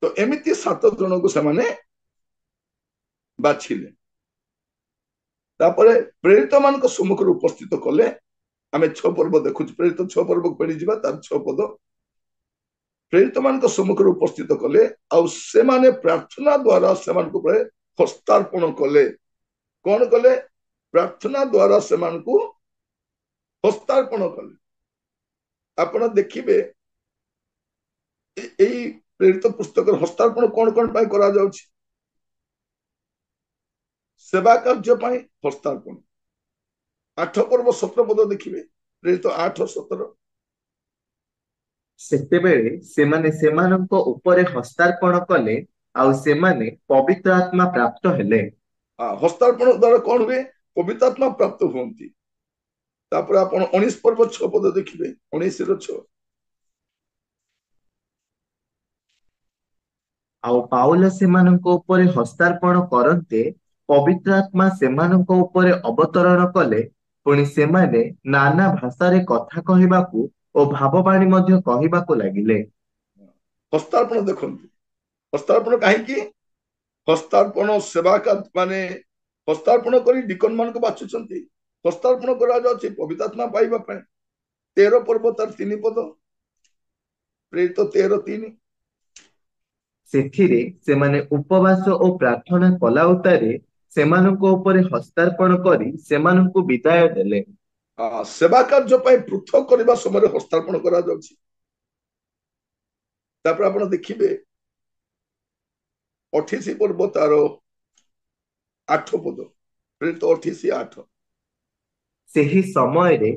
ତ ଏମିତି 7 ଜଣଙ୍କୁ ସେମାନେ ବାଛିଲେ। ତାପରେ ପ୍ରେରିତ ମାନଙ୍କ ସମ୍ମୁଖରେ ଉପସ୍ଥିତ କଲେ। ଆମେ 6 ପର୍ବ ଦେଖୁଛୁ, ପ୍ରେରିତ 6 ପର୍ବକୁ ପଢିଯିବା, ତାର 6 ପଦ। ପ୍ରେରିତ ମାନଙ୍କ ସମ୍ମୁଖରେ ଉପସ୍ଥିତ କଲେ, ଆଉ ସେମାନେ ପ୍ରାର୍ଥନା ଦ୍ଵାରା ସେମାନଙ୍କ ଉପରେ ହସ୍ତାର୍ପଣ କଲେ। କଣ କଲେ? ପ୍ରାର୍ଥନା ଦ୍ଵାରା ସେମାନଙ୍କୁ ହସ୍ତାର୍ପଣ କଲେ। ଆପଣ ଦେଖିବେ ଏଇ ପ୍ରେରିତ ପୁସ୍ତକର ହସ୍ତାର୍ପଣ କଣ କଣ ପାଇଁ କରାଯାଉଛି? ସେବା କାର୍ଯ୍ୟ ପାଇଁ ହସ୍ତାର୍ପଣ। 8 ପର୍ବ 17 ପଦ ଦେଖିବେ, ପ୍ରେରିତ 8:17।
ସେତେବେଳେ ସେମାନେ ସେମାନଙ୍କ ଉପରେ ହସ୍ତାର୍ପଣ କଲେ, ଆଉ ସେମାନେ ପବିତ୍ର ଆତ୍ମା ପ୍ରାପ୍ତ ହେଲେ।
ହସ୍ତାର୍ପଣ ଦ୍ଵାରା କଣ ହୁଏ? ପବିତ୍ର ଆତ୍ମା ପ୍ରାପ୍ତ ହୁଅନ୍ତି। ତାପରେ ଆପଣ 19 ପର୍ବ 6 ପଦ ଦେଖିବେ, 19:6।
ଆଉ ପାଉଲ ସେମାନଙ୍କ ଉପରେ ହସ୍ତାର୍ପଣ କରନ୍ତେ ପବିତ୍ର ଆତ୍ମା ସେମାନଙ୍କ ଉପରେ ଅବତରଣ କଲେ, ପୁଣି ସେମାନେ ନାନା ଭାଷାରେ କଥା କହିବାକୁ ଓ ଭାବବାଣୀ ମଧ୍ୟ କହିବାକୁ ଲାଗିଲେ।
ହସ୍ତାର୍ପଣ ଦେଖନ୍ତୁ, ହସ୍ତାର୍ପଣ କାହିଁକି? ହସ୍ତାର୍ପଣ ସେବା ମାନେ ହସ୍ତାର୍ପଣ କରି ଡିକନ ମାନଙ୍କୁ ବାଛୁଛନ୍ତି। ହସ୍ତାର୍ପଣ କରାଯାଉଛି ପବିତ୍ର ଆତ୍ମା ପାଇବା ପାଇଁ। 13 ପର୍ବ ତାର 3 ପଦ, ପ୍ରେରିତ 13:3।
ସେଥିରେ ସେମାନେ ଉପବାସ ଓ ପ୍ରାର୍ଥନା କଲାଉତାରେ ସେମାନଙ୍କ ଉପରେ ହସ୍ତାର୍ପଣ କରି ସେମାନଙ୍କୁ ବିଦାୟ ଦେଲେ।
ସେବା କାର୍ଯ୍ୟ ପାଇଁ ପୃଥକ କରିବା ସମୟରେ ହସ୍ତାର୍ପଣ କରାଯାଉଛି। ତାପରେ ଆପଣ ଦେଖିବେ 28 ପର୍ବ ତାର 8 ପଦ, ପ୍ରେରିତ 28:8।
ସେହି ସମୟରେ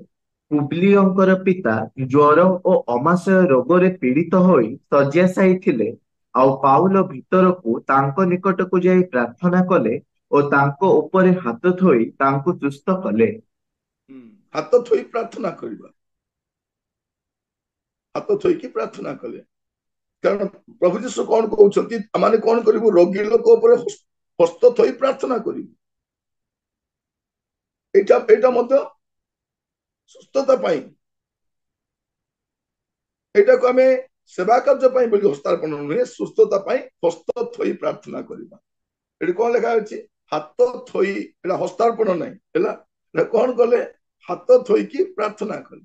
ପୁବ୍ଲିୟଙ୍କର ପିତା ଜ୍ୱର ଓ ଅମାଶୟ ରୋଗରେ ପୀଡ଼ିତ ହୋଇ ଶଯ୍ୟାଶାୟୀ ଥିଲେ, ଆଉ ପାଉଲ ଭିତରକୁ ତାଙ୍କ ନିକଟକୁ ଯାଇ ପ୍ରାର୍ଥନା କଲେ ଓ ତାଙ୍କ ଉପରେ ହାତ ଥୋଇ ତାଙ୍କୁ ସୁସ୍ଥ କଲେ।
ହାତ ଥୋଇ ପ୍ରାର୍ଥନା କରିବା, ହାତ ଥୋଇକି ପ୍ରାର୍ଥନା କଲେ। କାରଣ ପ୍ରଭୁ ଯୀଶୁ କଣ କହୁଛନ୍ତି? ଆମେ କଣ କରିବୁ? ରୋଗୀ ଲୋକ ଉପରେ ହସ୍ତ ଥୋଇ ପ୍ରାର୍ଥନା କରିବୁ। ଏଇଟା ମଧ୍ୟ ସୁସ୍ଥତା ପାଇଁ। ଏଇଟାକୁ ଆମେ ସେବା କାର୍ଯ୍ୟ ପାଇଁ ବୋଲି ହସ୍ତାର୍ପଣ ନୁହେଁ, ସୁସ୍ଥତା ପାଇଁ ହସ୍ତ ଥୋଇ ପ୍ରାର୍ଥନା କରିବା। ଏଠି କଣ ଲେଖା ଅଛି? ହାତ ଥୋଇ, ଏଟା ହସ୍ତାର୍ପଣ ନାହିଁ ହେଲା, ଏଟା କଣ କଲେ? ହାତ ଥୋଇକି ପ୍ରାର୍ଥନା କଲେ।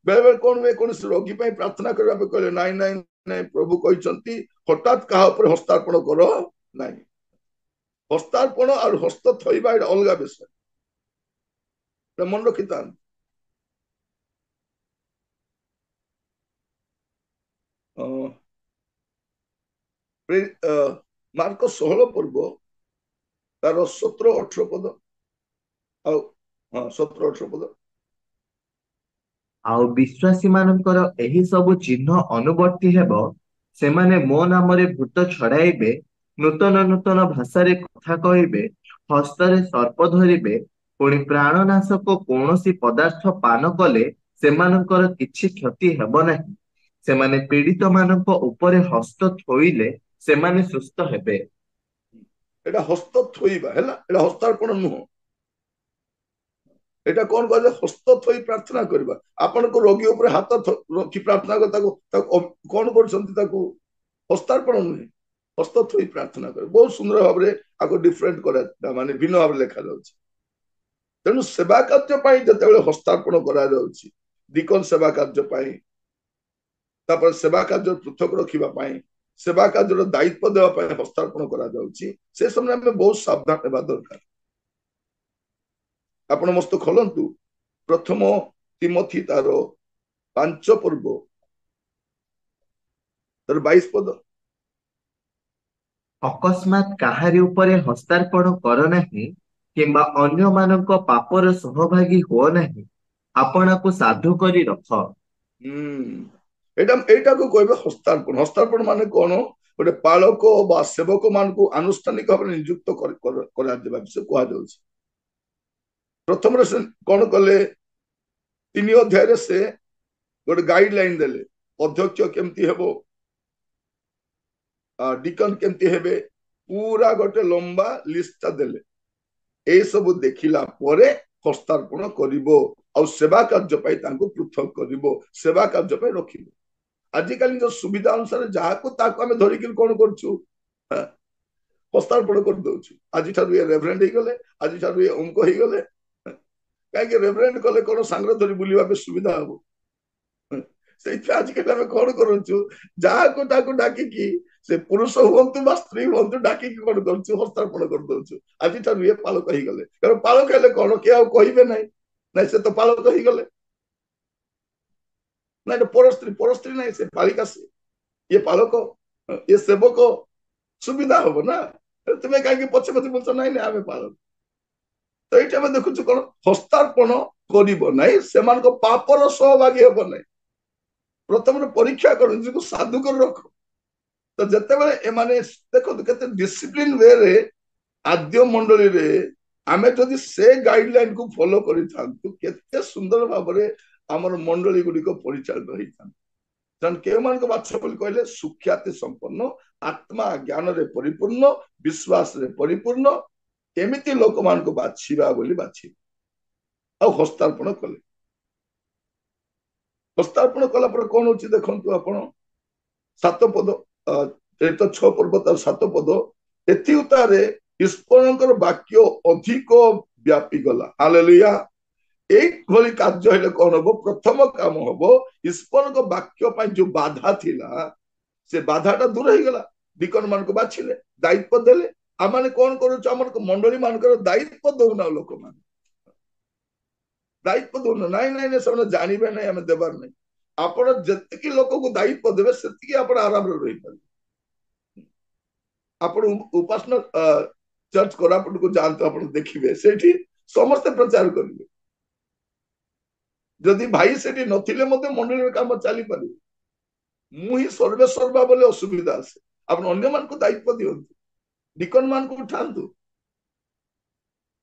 ବେଳେ ବେଳେ କଣ ହୁଏ, କୌଣସି ରୋଗୀ ପାଇଁ ପ୍ରାର୍ଥନା କରିବା ପାଇଁ କହିଲେ ନାଇଁ ନାଇଁ ନାଇଁ, ପ୍ରଭୁ କହିଛନ୍ତି ହଠାତ୍ କାହା ଉପରେ ହସ୍ତାର୍ପଣ କର ନାହିଁ। ହସ୍ତାର୍ପଣ ଆଉ ହସ୍ତ ଥୋଇବା ଏଟା ଅଲଗା ବିଷୟ, ମନେ ରଖିଥାନ୍ତି। ମାର୍କ 16 ପର୍ବ ତାର 17-18 ପଦ, ଆଉ 17-18 ପଦ।
ଆଉ ବିଶ୍ୱାସୀ ମାନଙ୍କର ଏହି ସବୁ ଚିହ୍ନ ଅନୁବର୍ତ୍ତୀ ହେବ, ସେମାନେ ମୋ ନାମରେ ଭୂତ ଛଡାଇବେ, ନୂତନ ନୂତନ ଭାଷାରେ କଥା କହିବେ, ହସ୍ତରେ ସର୍ପ ଧରିବେ, ପୁଣି ପ୍ରାଣନାଶକ କୌଣସି ପଦାର୍ଥ ପାନ କଲେ ସେମାନଙ୍କର କିଛି କ୍ଷତି ହେବ ନାହିଁ। ସେମାନେ ପୀଡ଼ିତ ମାନଙ୍କ ଉପରେ ହସ୍ତ ଥୋଇଲେ ସେମାନେ ସୁସ୍ଥ ହେବେ।
ଏଟା ହସ୍ତ ଥୋଇବା ହେଲା, ଏଟା ହସ୍ତାର୍ପଣ ନୁହଁ। ଏଟା କଣ କହିଲେ? ହସ୍ତ ଥୋଇ ପ୍ରାର୍ଥନା କରିବା। ଆପଣଙ୍କ ରୋଗୀ ଉପରେ ହାତ ରଖି ପ୍ରାର୍ଥନା କରି ତାକୁ କଣ କରୁଛନ୍ତି? ତାକୁ ହସ୍ତାର୍ପଣ ନୁହେଁ, ହସ୍ତ ଥୋଇ ପ୍ରାର୍ଥନା କରିବେ। ବହୁତ ସୁନ୍ଦର ଭାବରେ ଆକୁ ଡିଫରେଣ୍ଟ କରା, ମାନେ ଭିନ୍ନ ଭାବରେ ଲେଖାଯାଉଛି। ତେଣୁ ସେବା କାର୍ଯ୍ୟ ପାଇଁ ଯେତେବେଳେ ହସ୍ତାର୍ପଣ କରାଯାଉଛି, ଡିକନ ସେବା କାର୍ଯ୍ୟ ପାଇଁ, ତାପରେ ସେବା କାର୍ଯ୍ୟ ପୃଥକ ରଖିବା ପାଇଁ, ସେବା କାର୍ଯ୍ୟର ଦାୟିତ୍ୱ ଦେବା ପାଇଁ ହସ୍ତାର୍ପଣ କରାଯାଉଛି, ସେ ସମୟରେ ଆମେ ବହୁତ ସାବଧାନ ହେବା ଦରକାର। ଆପଣ ମସ୍ତ ଖୋଲନ୍ତୁ ପ୍ରଥମ ତିମୋଥୀ ତାର 5 ପର୍ବ ତାର 22 ପଦ।
ଅକସ୍ମାତ୍ କାହାରି ଉପରେ ହସ୍ତାର୍ପଣ କର ନାହିଁ, କିମ୍ବା ଅନ୍ୟମାନଙ୍କ ପାପର ସହଭାଗୀ ହୁଅ ନାହିଁ, ଆପଣାକୁ ସାଧୁ କରି ରଖ।
ଏଇଟାକୁ କହିବେ ହସ୍ତାର୍ପଣ। ହସ୍ତାର୍ପଣ ମାନେ କଣ? ଗୋଟେ ପାଳକ ବା ସେବକ ମାନଙ୍କୁ ଆନୁଷ୍ଠାନିକ ଭାବରେ ନିଯୁକ୍ତ କରାଯିବା ବିଷୟ କୁହାଯାଉଛି। ପ୍ରଥମରେ ସେ କଣ କଲେ? 3 ଅଧ୍ୟାୟରେ ସେ ଗୋଟେ ଗାଇଡ ଲାଇନ ଦେଲେ, ଅଧ୍ୟକ୍ଷ କେମିତି ହେବ, ଡିକନ କେମିତି ହେବେ, ପୁରା ଗୋଟେ ଲମ୍ବା ଲିଷ୍ଟଟା ଦେଲେ। ଏଇ ସବୁ ଦେଖିଲା ପରେ ହସ୍ତାର୍ପଣ କରିବ, ଆଉ ସେବା କାର୍ଯ୍ୟ ପାଇଁ ତାଙ୍କୁ ପୃଥକ କରିବ, ସେବା କାର୍ଯ୍ୟ ପାଇଁ ରଖିବ। ଆଜିକାଲି ଯୋଉ ସୁବିଧା ଅନୁସାରେ ଯାହାକୁ ତାକୁ ଆମେ ଧରିକି କଣ କରୁଛୁ? ହସ୍ତାର୍ପଣ କରିଦଉଛୁ। ଆଜିଠାରୁ ଇଏ ରେଭରେଣ୍ଡ ହେଇଗଲେ, ଆଜିଠାରୁ ଇଏ ଅଙ୍କ ହେଇଗଲେ। କାହିଁକି? ରେଭରେଣ୍ଡ କଲେ କଣ ସାଙ୍ଗରେ ଧରି ବୁଲିବା ପାଇଁ ସୁବିଧା ହବ। ସେଇଥିପାଇଁ ଆଜିକାଲି ଆମେ କଣ କରୁଛୁ? ଯାହାକୁ ତାକୁ ଡାକିକି, ସେ ପୁରୁଷ ହୁଅନ୍ତୁ ବା ସ୍ତ୍ରୀ ହୁଅନ୍ତୁ, ଡାକିକି କଣ କରୁଛୁ? ହସ୍ତାର୍ପଣ କରିଦଉଛୁ। ଆଜିଠାରୁ ଇଏ ପାଳକ ହେଇଗଲେ। କାରଣ ପାଳକ ହେଲେ କଣ, କିଏ ଆଉ କହିବେ ନାହିଁ, ନାଇଁ ସେ ତ ପାଳକ ହେଇଗଲେ। ନାଇଁ ପରସ୍ତ୍ରୀ ନାହିଁ, ସେ ପାଳିକା, ସେ ଇଏ ପାଳକ, ଇଏ ସେବକ, ସୁବିଧା ହବ ନା। ତୁମେ କାହିଁକି ପଛେ ପଛେ ବୁଝ? ନାହିଁ ନା ଆମେ ପାଳକ। ତ ଏଇଠି ଆମେ ଦେଖୁଛୁ କଣ? ହସ୍ତାର୍ପଣ କରିବ ନାହିଁ, ସେମାନଙ୍କ ପାପର ସହଭାଗୀ ହବ ନାହିଁ। ପ୍ରଥମରେ ପରୀକ୍ଷା କର, ନିଜକୁ ସାଧୁ କରି ରଖ। ତ ଯେତେବେଳେ ଏମାନେ ଦେଖନ୍ତୁ କେତେ ଡିସିପ୍ଲିନ ୱେରେ ଆଦ୍ୟ ମଣ୍ଡଳୀରେ ଆମେ ଯଦି ସେ ଗାଇଡଲାଇନ କୁ ଫଲୋ କରିଥାନ୍ତୁ, କେତେ ସୁନ୍ଦର ଭାବରେ ଆମର ମଣ୍ଡଳୀ ଗୁଡିକ ପରିଚାଳିତ ହେଇଥାନ୍ତା। ତେଣୁ କେଉଁମାନଙ୍କ ବାଛ ବୋଲି କହିଲେ? ସୁଖ୍ୟାତି ସମ୍ପନ୍ନ, ଆତ୍ମା ଜ୍ଞାନରେ ପରିପୂର୍ଣ୍ଣ, ବିଶ୍ୱାସରେ ପରିପୂର୍ଣ୍ଣ, ଏମିତି ଲୋକମାନଙ୍କୁ ବାଛିବା ବୋଲି ବାଛିବା। ଆଉ ହସ୍ତାର୍ପଣ କଲେ। ହସ୍ତାର୍ପଣ କଲା ପରେ କଣ ହଉଛି ଦେଖନ୍ତୁ ଆପଣ, 7 ପଦ, 6 ପର୍ବ ତାର 7 ପଦ। ଏଥି ଉତ୍ତାରେ ଈଶ୍ୱରଙ୍କର ବାକ୍ୟ ଅଧିକ ବ୍ୟାପି ଗଲା। ହାଲେଲୁୟା। এইଭଳି କାର୍ଯ୍ୟ ହେଲେ କଣ ହବ? ପ୍ରଥମ କାମ ହବ, ଈଶ୍ୱରଙ୍କ ବାକ୍ୟ ପାଇଁ ଯୋଉ ବାଧା ଥିଲା, ସେ ବାଧାଟା ଦୂର ହେଇଗଲା। ଡିକନ ମାନଙ୍କୁ ବାଛିଲେ, ଦାୟିତ୍ୱ ଦେଲେ। ଆମେ କଣ କରୁଛୁ? ଆମର ମଣ୍ଡଳୀ ମାନଙ୍କର ଦାୟିତ୍ୱ ଦଉନା, ଲୋକମାନେ ଦାୟିତ୍ୱ ଦଉନ। ନାଇଁ ନାଇଁ ନାଇଁ, ସେମାନେ ଜାଣିବେ ନାହିଁ, ଆମେ ଦେବାର ନାହିଁ। ଆପଣ ଯେତିକି ଲୋକଙ୍କୁ ଦାୟିତ୍ୱ ଦେବେ, ସେତିକି ଆପଣ ଆରାମରେ ରହିପାରିବେ। ଆପଣ ଉପାସନା ଚର୍ଚ୍ଚ କୋରାପୁଟକୁ ଯାଆନ୍ତୁ, ଆପଣ ଦେଖିବେ ସେଇଠି ସମସ୍ତେ ପ୍ରଚାର କରିବେ। ଯଦି ଭାଇ ସେଠି ନଥିଲେ ମଧ୍ୟ ମଣ୍ଡଳୀର କାମ ଚାଲିପାରିବ। ମୁଁ ହିଁ ସର୍ବେସର୍ବା ବୋଲି ଅସୁବିଧା ଆସେ। ଆପଣ ଅନ୍ୟମାନଙ୍କୁ ଦାୟିତ୍ୱ ଦିଅନ୍ତୁ, ଡିକନ ମାନଙ୍କୁ ଉଠାନ୍ତୁ,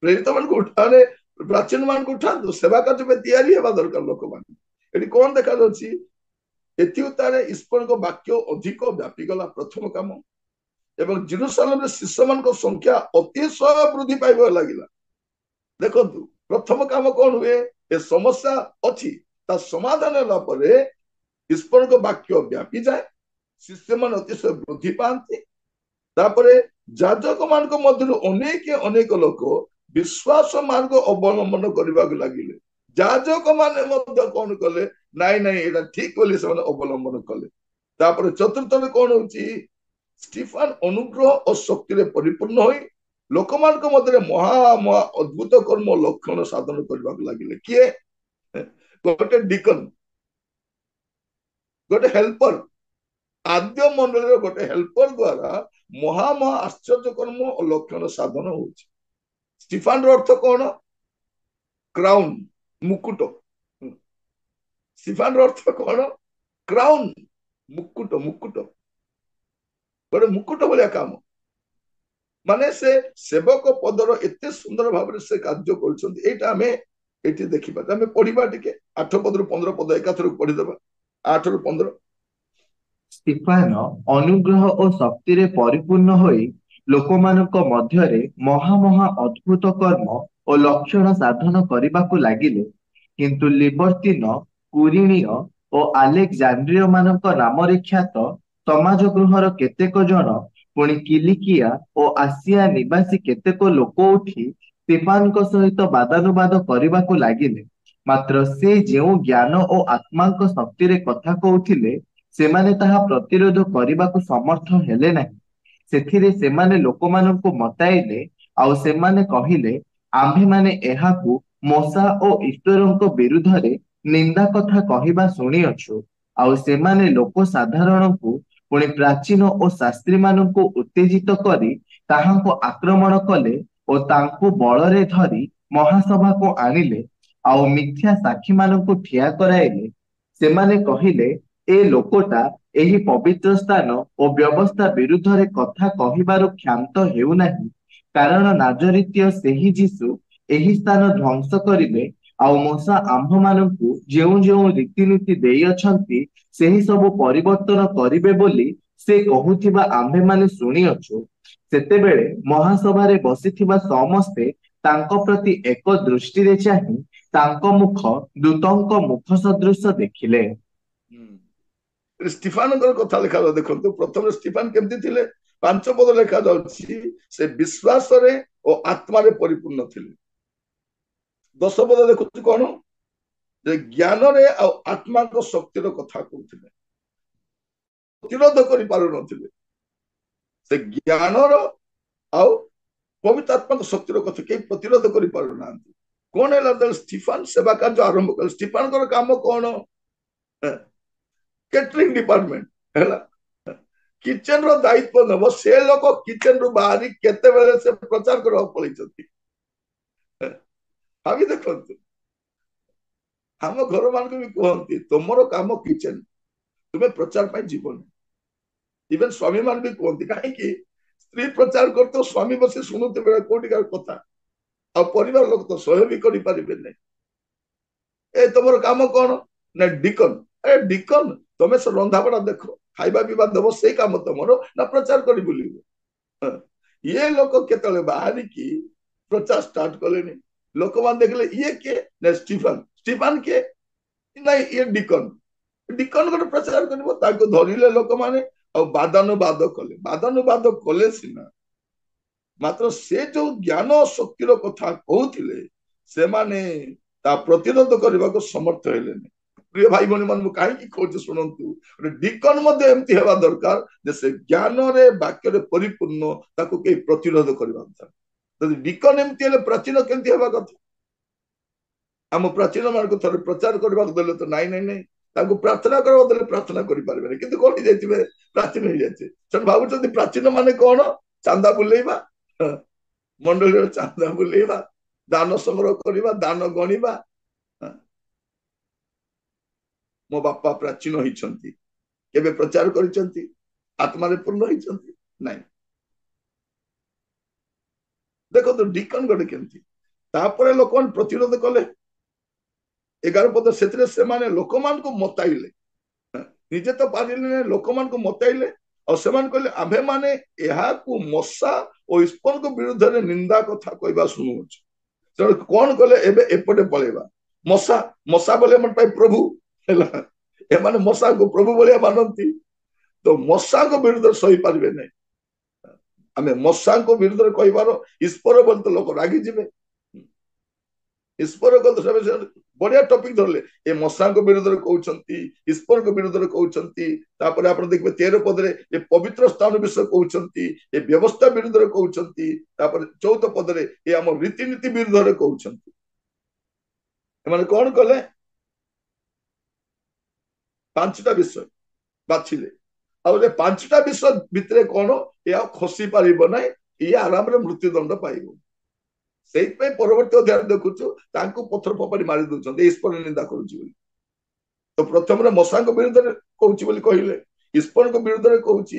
ପ୍ରେରିତ ମାନଙ୍କୁ ଉଠାରେ, ପ୍ରାଚୀନ ମାନଙ୍କୁ ଉଠାନ୍ତୁ। ସେବା କାର୍ଯ୍ୟ ପାଇଁ ତିଆରି ହେବା ଦରକାର ଲୋକମାନେ। ଏଠି କଣ ଦେଖାଯାଉଛି? ଏଥି ଉତ୍ତାରେ ଈଶ୍ୱରଙ୍କ ବାକ୍ୟ ଅଧିକ ବ୍ୟାପିଗଲା, ପ୍ରଥମ କାମ। ଏବଂ ଜେରୁସାଲେମରେ ଶିଷ୍ୟମାନଙ୍କ ସଂଖ୍ୟା ଅତିଶୟ ବୃଦ୍ଧି ପାଇବାକୁ ଲାଗିଲା। ଦେଖନ୍ତୁ ପ୍ରଥମ କାମ କଣ ହୁଏ? ଏ ସମସ୍ୟା ଅଛି, ତା ସମାଧାନ ହେଲା ପରେ ଈଶ୍ୱରଙ୍କ ବାକ୍ୟ ବ୍ୟାପି ଯାଏ, ଶିଷ୍ୟମାନେ ଅତିଶୟ ବୃଦ୍ଧି ପାଆନ୍ତି। ତାପରେ ଯାଜକ ମାନଙ୍କ ମଧ୍ୟରୁ ଅନେକ ଅନେକ ଲୋକ ବିଶ୍ୱାସ ମାର୍ଗ ଅବଲମ୍ବନ କରିବାକୁ ଲାଗିଲେ। ଯାଜକ ମାନେ ମଧ୍ୟ କଣ କଲେ, ନାଇଁ ନାଇଁ ଏଇଟା ଠିକ ବୋଲି ସେମାନେ ଅବଲମ୍ବନ କଲେ। ତାପରେ ଚତୁର୍ଥରେ କଣ ହଉଛି, ଷ୍ଟିଫାନ ଅନୁଗ୍ରହ ଓ ଶକ୍ତିରେ ପରିପୂର୍ଣ୍ଣ ହୋଇ ଲୋକମାନଙ୍କ ମଧ୍ୟରେ ମହା ମହା ଅଦ୍ଭୁତ କର୍ମ ଲକ୍ଷଣ ସାଧନ କରିବାକୁ ଲାଗିଲେ। କିଏ? ଗୋଟେ ଡିକନ, ଗୋଟେ ହେଲ୍ପର, ଆଦ୍ୟ ମଣ୍ଡଳୀର ଗୋଟେ ହେଲ୍ପର ଦ୍ଵାରା ମହା ମହା ଆଶ୍ଚର୍ଯ୍ୟ କର୍ମ ଓ ଲକ୍ଷଣ ସାଧନ ହଉଛି। ଷ୍ଟିଫାନର ଅର୍ଥ କଣ? କ୍ରାଉନ, ମୁକୁଟ। ଷ୍ଟିଫାନର ଅର୍ଥ କଣ? କ୍ରାଉନ, ମୁକୁଟ। ମୁକୁଟ, ଗୋଟେ ମୁକୁଟ ଭଳିଆ କାମ। ମାନେ ସେ ସେବକ ପଦର ଏତେ ସୁନ୍ଦର ଭାବରେ ସେ କାର୍ଯ୍ୟ କରୁଛନ୍ତି। ଏଇଟା ଆମେ ଏଠି ଦେଖିବା। ଆମେ ପଢିବା ଟିକେ 8 ପଦରୁ 15 ପଦ ଏକାଥରକୁ ପଢିଦେବା। 8 ରୁ 15।
ସ୍ତିଫାନ ଅନୁଗ୍ରହ ଓ ଶକ୍ତିରେ ପରିପୂର୍ଣ୍ଣ ହୋଇ ଲୋକମାନଙ୍କ ମଧ୍ୟରେ ମହା ମହା ଅଦ୍ଭୁତ କର୍ମ ଓ ଲକ୍ଷଣ ସାଧନ କରିବାକୁ ଲାଗିଲେ। କିନ୍ତୁ ଲିବର୍ତିନ, କୁରିଣୀୟ ଓ ଆଲେକ୍ଜାଣ୍ଡ୍ରିୟ ମାନଙ୍କ ନାମରେ ଖ୍ୟାତ ସମାଜ ଗୃହର କେତେକ ଜଣ, ପୁଣି କିଲିକିଆ ଓ ଆସିଆ ନିବାସୀ କେତେକ ଲୋକ ଉଠି ସ୍ତିଫାନଙ୍କ ସହିତ ବାଦାନୁବାଦ କରିବାକୁ ଲାଗିଲେ। ମାତ୍ର ସେ ଯେଉଁ ଜ୍ଞାନ ଓ ଆତ୍ମାଙ୍କ ଶକ୍ତିରେ କଥା କହୁଥିଲେ, ସେମାନେ ତାହା ପ୍ରତିରୋଧ କରିବାକୁ ସମର୍ଥ ହେଲେ ନାହିଁ। ସେଥିରେ ସେମାନେ ଲୋକମାନଙ୍କୁ ମତାଇଲେ, ଆଉ ସେମାନେ କହିଲେ, ଆମ୍ଭେମାନେ ଏହାକୁ ମୋଶା ଓ ଈଶ୍ୱରଙ୍କ ବିରୁଦ୍ଧରେ ନିନ୍ଦା କଥା କହିବା ଶୁଣିଅଛୁ। ଆଉ ସେମାନେ ଲୋକ ସାଧାରଣଙ୍କୁ, ପୁଣି ପ୍ରାଚୀନ ଓ ଶାସ୍ତ୍ରୀ ମାନଙ୍କୁ ଉତ୍ତେଜିତ କରି ତାହାଙ୍କୁ ଆକ୍ରମଣ କଲେ ଓ ତାଙ୍କୁ ବଳରେ ଧରି ମହାସଭାକୁ ଆଣିଲେ, ଆଉ ମିଥ୍ୟା ସାକ୍ଷୀ ମାନଙ୍କୁ ଠିଆ କରାଇଲେ। ସେମାନେ କହିଲେ, ଏ ଲୋକଟା ଏହି ପବିତ୍ର ସ୍ଥାନ ଓ ବ୍ୟବସ୍ଥା ବିରୁଦ୍ଧରେ କଥା କହିବାରୁ କ୍ଷାନ୍ତ ହେଉନାହିଁ, କାରଣ ନାଜରିତୀୟ ସେହି ଯୀଶୁ ଏହି ସ୍ଥାନ ଧ୍ୱଂସ କରିବେ, ଆଉ ମୋଶା ଆମ୍ଭମାନଙ୍କୁ ଯେଉଁ ଯେଉଁ ରୀତିନୀତି ଦେଇଅଛନ୍ତି ସେହି ସବୁ ପରିବର୍ତ୍ତନ କରିବେ ବୋଲି ସେ କହୁଥିବା ଆମ୍ଭେମାନେ ଶୁଣିଅଛୁ। ସେତେବେଳେ ମହାସଭାରେ ବସିଥିବା ସମସ୍ତେ ତାଙ୍କ ପ୍ରତି ଏକ ଦୃଷ୍ଟିରେ ଚାହିଁ ତାଙ୍କ ମୁଖ ଦୂତଙ୍କ ମୁଖ ସଦୃଶ ଦେଖିଲେ।
ଷ୍ଟିଫାନଙ୍କର କଥା ଲେଖା ଦେଖନ୍ତୁ। ପ୍ରଥମେ ଷ୍ଟିଫାନ କେମିତି ଥିଲେ? 5 ପଦ ଲେଖା ଯାଉଛି, ସେ ବିଶ୍ୱାସରେ ଓ ଆତ୍ମାରେ ପରିପୂର୍ଣ୍ଣ ଥିଲେ। 10 ପଦ ଦେଖୁଛୁ କଣ? ଯେ ଜ୍ଞାନରେ ଆଉ ଆତ୍ମାଙ୍କ ଶକ୍ତିର କଥା କହୁଥିଲେ, ପ୍ରତିରୋଧ କରିପାରୁନଥିଲେ। ସେ ଜ୍ଞାନର ଆଉ ପବିତ୍ର ଆତ୍ମାଙ୍କ ଶକ୍ତିର କଥା କେହି ପ୍ରତିରୋଧ କରିପାରୁନାହାନ୍ତି। କଣ ହେଲା? ଷ୍ଟିଫାନ ସେବା କାର୍ଯ୍ୟ ଆରମ୍ଭ କଲେ। ଷ୍ଟିଫାନଙ୍କର କାମ କଣ? କେଟରିଂ ଡିପାର୍ଟମେଣ୍ଟ ହେଲା, କିଚେନ ର ଦାୟିତ୍ୱ ନେବ। ସେ ଲୋକ କିଚେନ ରୁ ବାହାରି କେତେବେଳେ ସେ ପ୍ରଚାର କରିବାକୁ ପଳେଇଛନ୍ତି। ଭାବି ଦେଖନ୍ତୁ, ଆମ ଘର ମାନଙ୍କୁ ବି କୁହନ୍ତି ତୁମର କାମ କିଚେନ, ତୁମେ ପ୍ରଚାର ପାଇଁ ଯିବନି। ଇଭେନ ସ୍ୱାମୀ ମାନେ ବି କୁହନ୍ତି, କାହିଁକି? ସ୍ତ୍ରୀ ପ୍ରଚାର କରୁଥିବ, ସ୍ୱାମୀ ବସି ଶୁଣୁଥିବେ କୋଉଠିକାର କଥା, ଆଉ ପରିବାର ଲୋକ ତ ସହ୍ୟ ବି କରିପାରିବେ ନାହିଁ। ଏ ତମର କାମ କଣ? ନା ଡିକନ। ଏ ଡିକନ, ତମେ ସେ ରନ୍ଧାବଢା ଦେଖ, ଖାଇବା ପିଇବା ଦେବ, ସେଇ କାମ ତମର ନା ପ୍ରଚାର କରି ବୁଲିବ? ଇଏ ଲୋକ କେତେବେଳେ ବାହାରିକି ପ୍ରଚାର ଷ୍ଟାର୍ଟ କଲେଣି। ଲୋକମାନେ ଦେଖିଲେ ଇଏ କିଏ? ନା ଷ୍ଟିଫାନ। ଷ୍ଟିଫାନ କିଏ? ନାଇଁ ଇଏ ଡିକନ। ଡିକନ ଗୋଟେ ପ୍ରଚାର କରିବ। ତାଙ୍କୁ ଧରିଲେ ଲୋକମାନେ, ଆଉ ବାଦାନୁବାଦ କଲେ। ବାଦାନୁବାଦ କଲେ ସିନା, ମାତ୍ର ସେ ଯୋଉ ଜ୍ଞାନ ଶକ୍ତିର କଥା କହୁଥିଲେ ସେମାନେ ତା ପ୍ରତିରୋଧ କରିବାକୁ ସମର୍ଥ ହେଲେନି। ପ୍ରିୟ ଭାଇ ଭଉଣୀ ମାନେ, ମୁଁ କାହିଁକି କହୁଛି ଶୁଣନ୍ତୁ, ଡିକନ ମଧ୍ୟ ଏମିତି ହେବା ଦରକାର ଯେ ସେ ଜ୍ଞାନରେ ବାକ୍ୟରେ ପରିପୂର୍ଣ୍ଣ, ତାକୁ କେହି ପ୍ରତିରୋଧ କରିବା କଥା। ଯଦି ଡିକନ ଏମିତି ହେଲେ ପ୍ରାଚୀନ କେମିତି ହେବା କଥା? ଆମ ପ୍ରାଚୀନ ମାନଙ୍କୁ ଥରେ ପ୍ରଚାର କରିବାକୁ ଦେଲେ ତ ନାଇଁ ନାଇଁ ନାଇଁ, ତାଙ୍କୁ ପ୍ରାର୍ଥନା କରିବାକୁ ଦେଲେ ପ୍ରାର୍ଥନା କରିପାରିବେନି। କିନ୍ତୁ କଣ ହେଇଯାଇଥିବେ? ପ୍ରାଚୀନ ହେଇଯାଇଥିବେ। ସେମାନେ ଭାବୁଛନ୍ତି ପ୍ରାଚୀନ ମାନେ କଣ? ଚାନ୍ଦା ବୁଲେଇବା, ମଣ୍ଡଳୀର ଚାନ୍ଦା ବୁଲେଇବା, ଦାନ ସଂଗ୍ରହ କରିବା, ଦାନ ଗଣିବା। ମୋ ବାପା ପ୍ରାଚୀନ ହେଇଛନ୍ତି, କେବେ ପ୍ରଚାର କରିଛନ୍ତି? ଆତ୍ମାରେ ପୂର୍ଣ୍ଣ ହେଇଛନ୍ତି? ନାଇଁ। ଦେଖନ୍ତୁ ଡିକନ ଗୋଟେ କେମିତି। ତାପରେ ଲୋକମାନେ ପ୍ରତିରୋଧ କଲେ। 11 ପଦ, ସେଥିରେ ସେମାନେ ଲୋକମାନଙ୍କୁ ମତାଇଲେ। ନିଜେ ତ ପାରିଲେ, ଲୋକମାନଙ୍କୁ ମତାଇଲେ। ଆଉ ସେମାନେ କହିଲେ, ଆମ୍ଭେମାନେ ଏହାକୁ ମୋଶା ଓ ଈଶ୍ୱରଙ୍କ ବିରୁଦ୍ଧରେ ନିନ୍ଦା କଥା କହିବା ଶୁଣୁଅଛୁ। ସେମାନେ କଣ କଲେ? ଏବେ ଏପଟେ ପଳେଇବା। ମୋଶା, ମୋଶା ବୋଲେ ଆମ ପାଇଁ ପ୍ରଭୁ ହେଲା। ଏମାନେ ମଶାଙ୍କୁ ପ୍ରଭୁ ଭଳିଆ ମାନନ୍ତି, ତ ମଶାଙ୍କ ବିରୁଦ୍ଧରେ ସହିପାରିବେ ନାହିଁ। ଆମେ ମଶାଙ୍କ ବିରୁଦ୍ଧରେ କହିବାର ଈଶ୍ୱର ବୋଲି ତ ଲୋକ ରାଗିଯିବେ। ଈଶ୍ୱର ବଢିଆ ଟପିକ ଧରିଲେ, ଏ ମଶାଙ୍କ ବିରୁଦ୍ଧରେ କହୁଛନ୍ତି, ଈଶ୍ୱରଙ୍କ ବିରୁଦ୍ଧରେ କହୁଛନ୍ତି। ତାପରେ ଆପଣ ଦେଖିବେ 13 ପଦରେ ଏ ପବିତ୍ର ସ୍ଥାନ ବିଷୟ କହୁଛନ୍ତି, ଏ ବ୍ୟବସ୍ଥା ବିରୁଦ୍ଧରେ କହୁଛନ୍ତି। ତାପରେ 14 ପଦରେ ଏ ଆମ ରୀତିନୀତି ବିରୁଦ୍ଧରେ କହୁଛନ୍ତି। ଏମାନେ କଣ କଲେ? 5ଟା ବିଷୟ ବାଛିଲେ, ଆଉ ଏ 5ଟା ବିଷୟ ଭିତରେ କଣ ଏ ଆଉ ଖସି ପାରିବ ନାହିଁ, ଇଏ ଆରାମରେ ମୃତ୍ୟୁଦଣ୍ଡ ପାଇବ। ସେଇଥିପାଇଁ ପରବର୍ତ୍ତୀ ଅଧ୍ୟାୟରେ ଦେଖୁଛୁ ତାଙ୍କୁ ପଥର ଫୋପାଡ଼ି ମାରି ଦଉଛନ୍ତି, ଈଶ୍ୱର ନିନ୍ଦା କରୁଛି ବୋଲି। ତ ପ୍ରଥମରେ ମଶାଙ୍କ ବିରୁଦ୍ଧରେ କହୁଛି ବୋଲି କହିଲେ, ଈଶ୍ୱରଙ୍କ ବିରୁଦ୍ଧରେ କହୁଛି।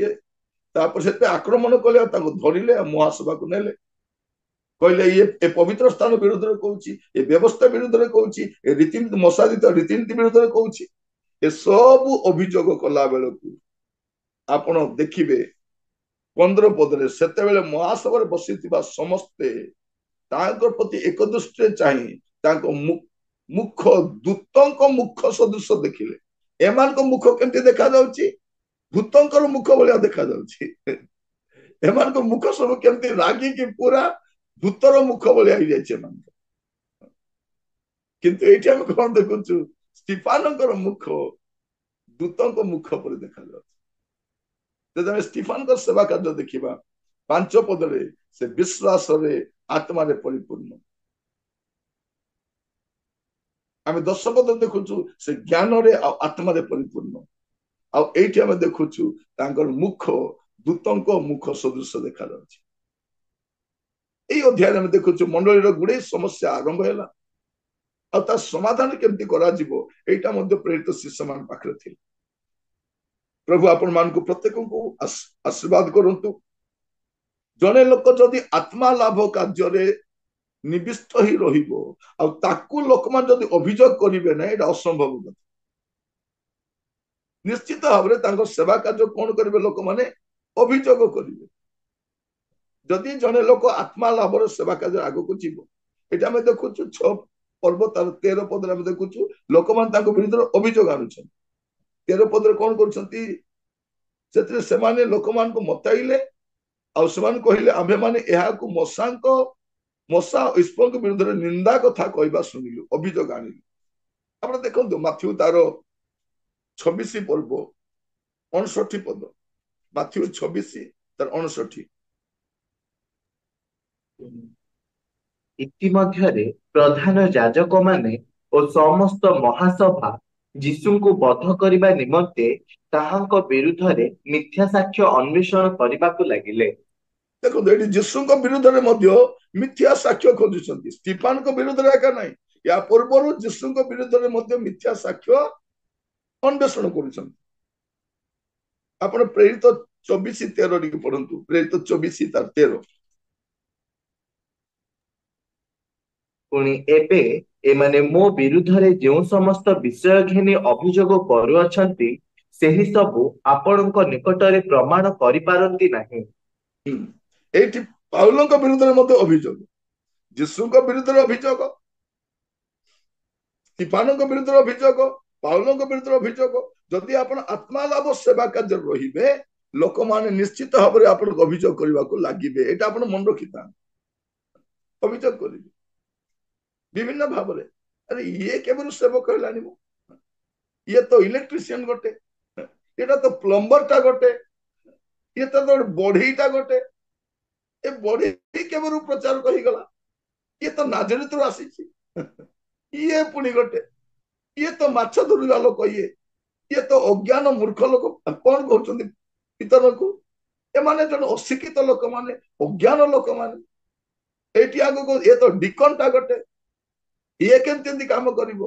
ତାପରେ ସେଥିପାଇଁ ଆକ୍ରମଣ କଲେ, ଆଉ ତାଙ୍କୁ ଧରିଲେ, ଆଉ ମହାସଭାକୁ ନେଲେ। କହିଲେ ଇଏ ଏ ପବିତ୍ର ସ୍ଥାନ ବିରୁଦ୍ଧରେ କହୁଛି, ଏ ବ୍ୟବସ୍ଥା ବିରୁଦ୍ଧରେ କହୁଛି, ଏ ରୀତିନୀତି ମଶାଦିତ ରୀତିନୀତି ବିରୁଦ୍ଧରେ କହୁଛି। ଏସବୁ ଅଭିଯୋଗ କଲା ବେଳକୁ ଆପଣ ଦେଖିବେ 15 ପଦରେ, ସେତେବେଳେ ମହାସଭାରେ ବସିଥିବା ସମସ୍ତେ ତାଙ୍କ ପ୍ରତି ଏକ ଦୃଷ୍ଟିରେ ଚାହିଁ ତାଙ୍କ ମୁଖ ଦୂତଙ୍କ ମୁଖ ସଦୃଶ ଦେଖିଲେ। ଏମାନଙ୍କ ମୁଖ କେମିତି ଦେଖାଯାଉଛି? ଭୂତଙ୍କର ମୁଖ ଭଳିଆ ଦେଖାଯାଉଛି। ଏମାନଙ୍କ ମୁଖ ସବୁ କେମିତି ରାଗିକି ପୁରା ଭୂତର ମୁଖ ଭଳିଆ ହେଇଯାଇଛି ଏମାନଙ୍କ। କିନ୍ତୁ ଏଇଠି ଆମେ କଣ ଦେଖୁଛୁ? ସ୍ତିଫାନଙ୍କର ମୁଖ ଦୂତଙ୍କ ମୁଖ ପରି ଦେଖାଯାଉଛି। ଯଦି ଆମେ ସ୍ତିଫାନଙ୍କ ସେବା କାର୍ଯ୍ୟ ଦେଖିବା 5 ପଦରେ, ସେ ବିଶ୍ୱାସରେ ଆତ୍ମାରେ ପରିପୂର୍ଣ୍ଣ। ଆମେ 10 ପଦ ଦେଖୁଛୁ ସେ ଜ୍ଞାନରେ ଆଉ ଆତ୍ମାରେ ପରିପୂର୍ଣ୍ଣ। ଆଉ ଏଇଠି ଆମେ ଦେଖୁଛୁ ତାଙ୍କର ମୁଖ ଦୂତଙ୍କ ମୁଖ ସଦୃଶ ଦେଖାଯାଉଛି। ଏଇ ଅଧ୍ୟାୟରେ ଆମେ ଦେଖୁଛୁ ମଣ୍ଡଳୀର ଗୁଡେ ସମସ୍ୟା ଆରମ୍ଭ ହେଲା, ଆଉ ତା ସମାଧାନ କେମିତି କରାଯିବ ଏଇଟା ମଧ୍ୟ ପ୍ରେରିତ ଶିଷ୍ୟମାନଙ୍କ ପାଖରେ ଥିଲା। ପ୍ରଭୁ ଆପଣ ମାନଙ୍କୁ ପ୍ରତ୍ୟେକଙ୍କୁ ଆଶୀର୍ବାଦ କରନ୍ତୁ। ଜଣେ ଲୋକ ଯଦି ଆତ୍ମା ଲାଭ କାର୍ଯ୍ୟରେ ନିବିଷ୍ଟ ହିଁ ରହିବ, ଆଉ ତାକୁ ଲୋକମାନେ ଯଦି ଅଭିଯୋଗ କରିବେ ନାହିଁ, ଏଇଟା ଅସମ୍ଭବ କଥା। ନିଶ୍ଚିତ ଭାବରେ ତାଙ୍କ ସେବା କାର୍ଯ୍ୟ କଣ କରିବେ? ଲୋକମାନେ ଅଭିଯୋଗ କରିବେ। ଯଦି ଜଣେ ଲୋକ ଆତ୍ମା ଲାଭର ସେବା କାର୍ଯ୍ୟ ଆଗକୁ ଯିବ, ଏଇଟା ଆମେ ଦେଖୁଛୁ 6 ପର୍ବ ତାର 13 ପଦରେ ଆମେ ଦେଖୁଛୁ ଲୋକମାନେ ତାଙ୍କ ବିରୁଦ୍ଧରେ ଅଭିଯୋଗ ଆଣୁଛନ୍ତି। 13 ପଦରେ କଣ କରୁଛନ୍ତି? ସେଥିରେ ସେମାନେ ଲୋକମାନଙ୍କୁ ମତାଇଲେ, ଆଉ ସେମାନେ କହିଲେ ଆମ୍ଭେମାନେ ଏହାକୁ ମଶା ଈଶ୍ୱରଙ୍କ ବିରୁଦ୍ଧରେ ନିନ୍ଦା କଥା କହିବା ଶୁଣିଲୁ, ଅଭିଯୋଗ ଆଣିଲୁ। ଆପଣ ଦେଖନ୍ତୁ ମାଥ୍ୟୁ ତାର 26 ପର୍ବ 59 ପଦ, ମାଥ୍ୟୁ 26 ତାର 59।
ଇତିମଧ୍ୟରେ ପ୍ରଧାନ ଯାଜକମାନେ ଓ ସମସ୍ତ ମହାସଭା ଯୀଶୁଙ୍କୁ ବଧ କରିବା ନିମନ୍ତେ ତାହାଙ୍କ ବିରୁଦ୍ଧରେ ମିଥ୍ୟା ସାକ୍ଷ୍ୟ ଅନ୍ୱେଷଣ କରିବାକୁ ଲାଗିଲେ।
ଦେଖନ୍ତୁ ଏଠି ଯୀଶୁଙ୍କ ବିରୁଦ୍ଧରେ ମଧ୍ୟ ମିଥ୍ୟା ସାକ୍ଷ୍ୟ ଖୋଜୁଛନ୍ତି। ସ୍ତିଫାନଙ୍କ ବିରୁଦ୍ଧରେ ଏକା ନାହିଁ, ୟା ପୂର୍ବରୁ ଯୀଶୁଙ୍କ ବିରୁଦ୍ଧରେ ମଧ୍ୟ ମିଥ୍ୟା ସାକ୍ଷ୍ୟ ଅନ୍ୱେଷଣ କରୁଛନ୍ତି। ଆପଣ ପ୍ରେରିତ 24:13 ଟିକେ ପଢନ୍ତୁ। ପ୍ରେରିତ 24:13।
ପୁଣି ଏବେ ଏମାନେ ମୋ ବିରୁଦ୍ଧରେ ଯେଉଁ ସମସ୍ତ ବିଷୟ ଘେନି ଅଭିଯୋଗ କରୁଅଛନ୍ତି, ସେହି ସବୁ ଆପଣଙ୍କ ନିକଟରେ ପ୍ରମାଣ କରିପାରନ୍ତି ନାହିଁ।
ଏଇଠି ପାଉଲଙ୍କ ବିରୁଦ୍ଧରେ ମଧ୍ୟ ଅଭିଯୋଗ, ଯୀଶୁଙ୍କ ବିରୁଦ୍ଧରେ ଅଭିଯୋଗ, ସ୍ତିଫାନଙ୍କ ବିରୁଦ୍ଧରେ ଅଭିଯୋଗ, ପାଉଲଙ୍କ ବିରୁଦ୍ଧରେ ଅଭିଯୋଗ। ଯଦି ଆପଣ ଆତ୍ମା ଲାଭ ସେବା କାର୍ଯ୍ୟରେ ରହିବେ, ଲୋକମାନେ ନିଶ୍ଚିତ ଭାବରେ ଆପଣଙ୍କୁ ଅଭିଯୋଗ କରିବାକୁ ଲାଗିବେ। ଏଇଟା ଆପଣ ମନେ ରଖିଥାନ୍ତି। ଅଭିଯୋଗ କରିବେ ବିଭିନ୍ନ ଭାବରେ, ଆରେ ଇଏ କେବଳ ସେବକ ହେଲାଣି, ଇଏ ତ ଇଲେକ୍ଟ୍ରିସିଆନ ଗୋଟେ, ଏଟା ତ ପ୍ଲମ୍ବରଟା ଗୋଟେ, ଇଏ ତ ବଢେଇଟା ଗୋଟେ, ଏ ବଢେଇ କେବଳ ପ୍ରଚାରକ ହେଇଗଲା, ଇଏ ତ ନାଜରିତରୁ ଆସିଛି, ଇଏ ପୁଣି ଗୋଟେ, ଇଏ ତ ମାଛ ଧରୁଥିବା ଲୋକ, ଇଏ ତ ଅଜ୍ଞାନ ମୂର୍ଖ ଲୋକ। କଣ କହୁଛନ୍ତି ପିତରକୁ? ଏମାନେ ଜଣେ ଅଶିକ୍ଷିତ ଲୋକମାନେ, ଅଜ୍ଞାନ ଲୋକମାନେ। ଏଇଠି ଆଗକୁ ଇଏ ତ ଡିକନଟା ଗୋଟେ, ଇଏ କେମିତି କାମ କରିବ?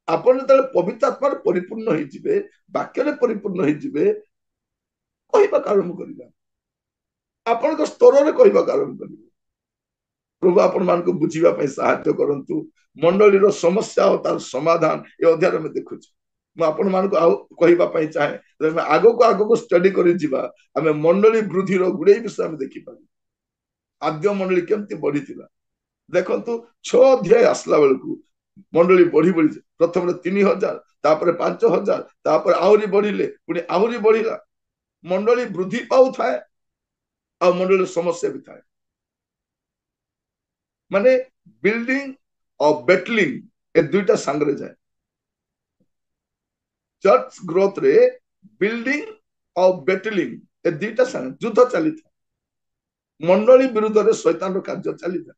ଆପଣ ଯେତେବେଳେ ପବିତ୍ର ଆତ୍ମାରେ ପରିପୂର୍ଣ୍ଣ ହେଇଯିବେ, ବାକ୍ୟରେ ପରିପୂର୍ଣ୍ଣ ହେଇଯିବେ, କହିବାକୁ ଆରମ୍ଭ କରିବା, ଆପଣଙ୍କ ସ୍ତରରେ କହିବାକୁ ଆରମ୍ଭ କରିବେ। ପ୍ରଭୁ ଆପଣ ମାନଙ୍କୁ ବୁଝିବା ପାଇଁ ସାହାଯ୍ୟ କରନ୍ତୁ। ମଣ୍ଡଳୀର ସମସ୍ୟା ଓ ତାର ସମାଧାନ ଏ ଅଧ୍ୟାୟରେ ଆମେ ଦେଖୁଛୁ। ମୁଁ ଆପଣ ମାନଙ୍କୁ ଆଉ କହିବା ପାଇଁ ଚାହେଁ, ଆମେ ଆଗକୁ ଷ୍ଟଡି କରି ଯିବା, ଆମେ ମଣ୍ଡଳୀ ବୃଦ୍ଧିର ଗୁଡେ ବିଷୟ ଆମେ ଦେଖିପାରିବା। ଆଦ୍ୟ ମଣ୍ଡଳୀ କେମିତି ବଢିଥିଲା ଦେଖନ୍ତୁ। 6 ଅଧ୍ୟାୟ ଆସିଲା ବେଳକୁ ମଣ୍ଡଳୀ ବଢି ପ୍ରଥମରେ 3000, तापर 5,000 तापर आहरी बढ़िले पुणी आहरी बढ़िला मंडली वृद्धि पाऊ थाए आ मंडली समस्या भी थाए माने बिल्डिंग और बेटलिंग ए दुईटा सांगरे जाए चर्च ग्रोथ रे बिल्डिंग और बेटलिंग ए दुईटा सांग युद्ध चली था मंडली विरुद्ध रे शैतान रो कार्य चली था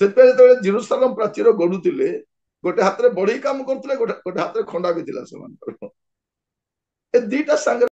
सेते जेते जेरूशलेम प्राचीर गडुतिले गोटे हाथ रे बड़ी काम करथिले गोटे हाथ रे खंडा भी थिला समान ए दुईटा सांगरे